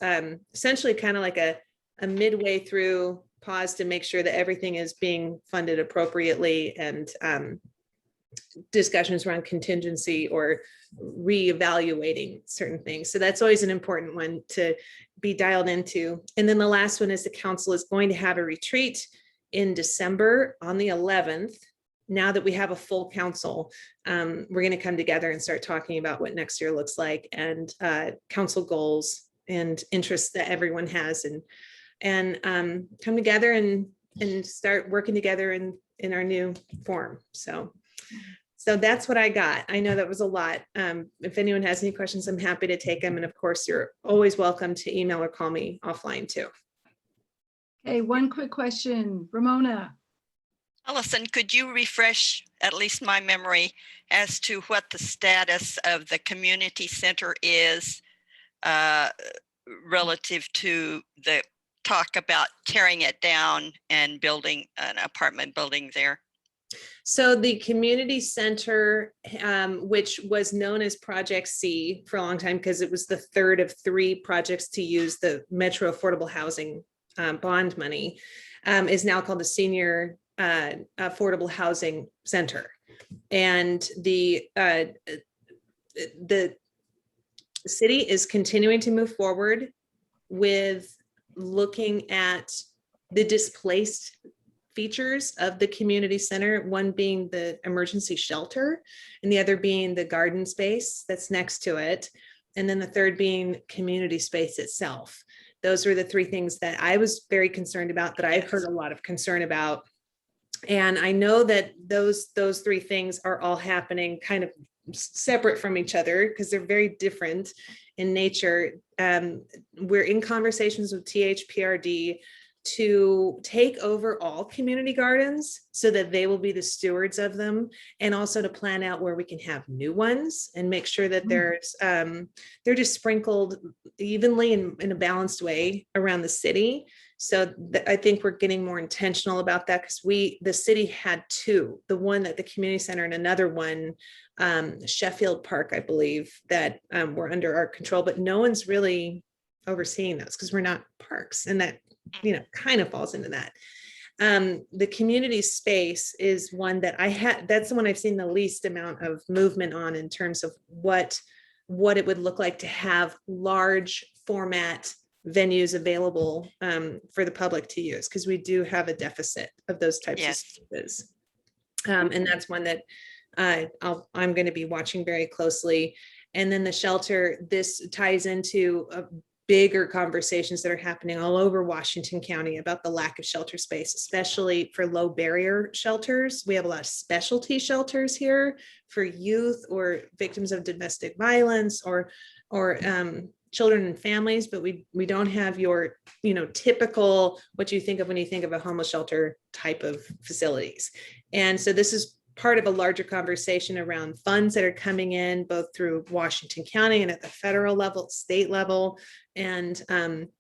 essentially kind of like a midway through pause to make sure that everything is being funded appropriately, and discussions around contingency or reevaluating certain things. So that's always an important one to be dialed into. And then the last one is the council is going to have a retreat in December on the 11th. Now that we have a full council, we're going to come together and start talking about what next year looks like, and council goals and interests that everyone has, and come together and start working together in our new form. So that's what I got. I know that was a lot. If anyone has any questions, I'm happy to take them. And of course, you're always welcome to email or call me offline too. Okay, one quick question, Ramona. Allison, could you refresh at least my memory as to what the status of the community center is relative to the talk about tearing it down and building an apartment building there? So the community center, which was known as Project C for a long time, because it was the 3rd of 3 projects to use the Metro Affordable Housing bond money, is now called the Senior Affordable Housing Center. And the city is continuing to move forward with looking at the displaced features of the community center, one being the emergency shelter and the other being the garden space that's next to it, and then the third being community space itself. Those were the 3 things that I was very concerned about, that I've heard a lot of concern about. And I know that those 3 things are all happening kind of separate from each other because they're very different in nature. We're in conversations with THPRD to take over all community gardens so that they will be the stewards of them, and also to plan out where we can have new ones and make sure that there's they're just sprinkled evenly in a balanced way around the city. So I think we're getting more intentional about that, because the city had 2, the one at the community center and another one, Sheffield Park, I believe, that were under our control, but no one's really overseeing those because we're not parks, and that kind of falls into that. The community space is one that that's the one I've seen the least amount of movement on in terms of what it would look like to have large format venues available for the public to use, because we do have a deficit of those types of spaces. And that's one that I'm going to be watching very closely. And then the shelter, this ties into bigger conversations that are happening all over Washington County about the lack of shelter space, especially for low barrier shelters. We have a lot of specialty shelters here for youth or victims of domestic violence or children and families, but we don't have your typical what you think of when you think of a homeless shelter type of facilities. And so this is part of a larger conversation around funds that are coming in both through Washington County and at the federal level, state level, and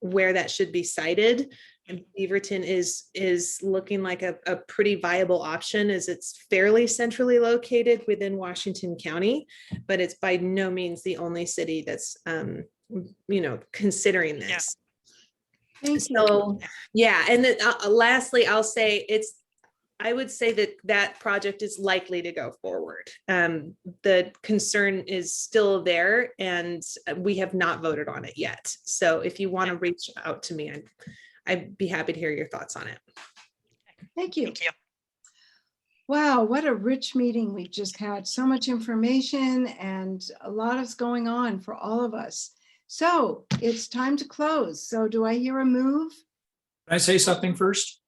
where that should be cited And Beaverton is looking like a pretty viable option, as it's fairly centrally located within Washington County, but it's by no means the only city that's considering this. Thank you. So yeah, and then lastly, I would say that project is likely to go forward. The concern is still there, and we have not voted on it yet. So if you want to reach out to me, I'd be happy to hear your thoughts on it. Thank you. Thank you. Wow, what a rich meeting we've just had. So much information and a lot is going on for all of us. So it's time to close. So do I hear a move? Can I say something first?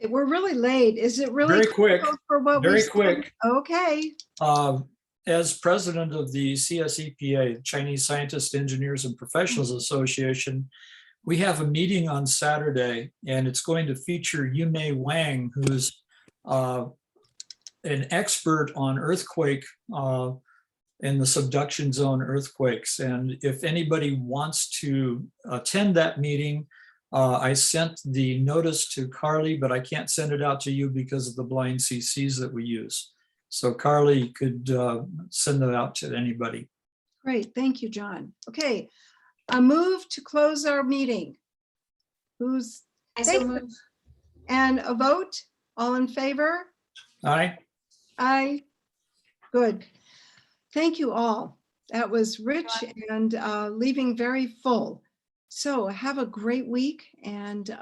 We're really late. Is it really Very quick, critical for what very we said? quick. Okay. As president of the CSEPA, Chinese Scientists, Engineers, and Professionals Association, we have a meeting on Saturday, and it's going to feature Yumei Wang, who's an expert on earthquake in the subduction zone earthquakes. And if anybody wants to attend that meeting, I sent the notice to Carley, but I can't send it out to you because of the blind CCs that we use. So Carley could send it out to anybody. Great. Thank you, John. Okay. A move to close our meeting. Who's? I so move. And a vote? All in favor? Aye. Aye. Good. Thank you all. That was rich and leaving very full. So have a great week, and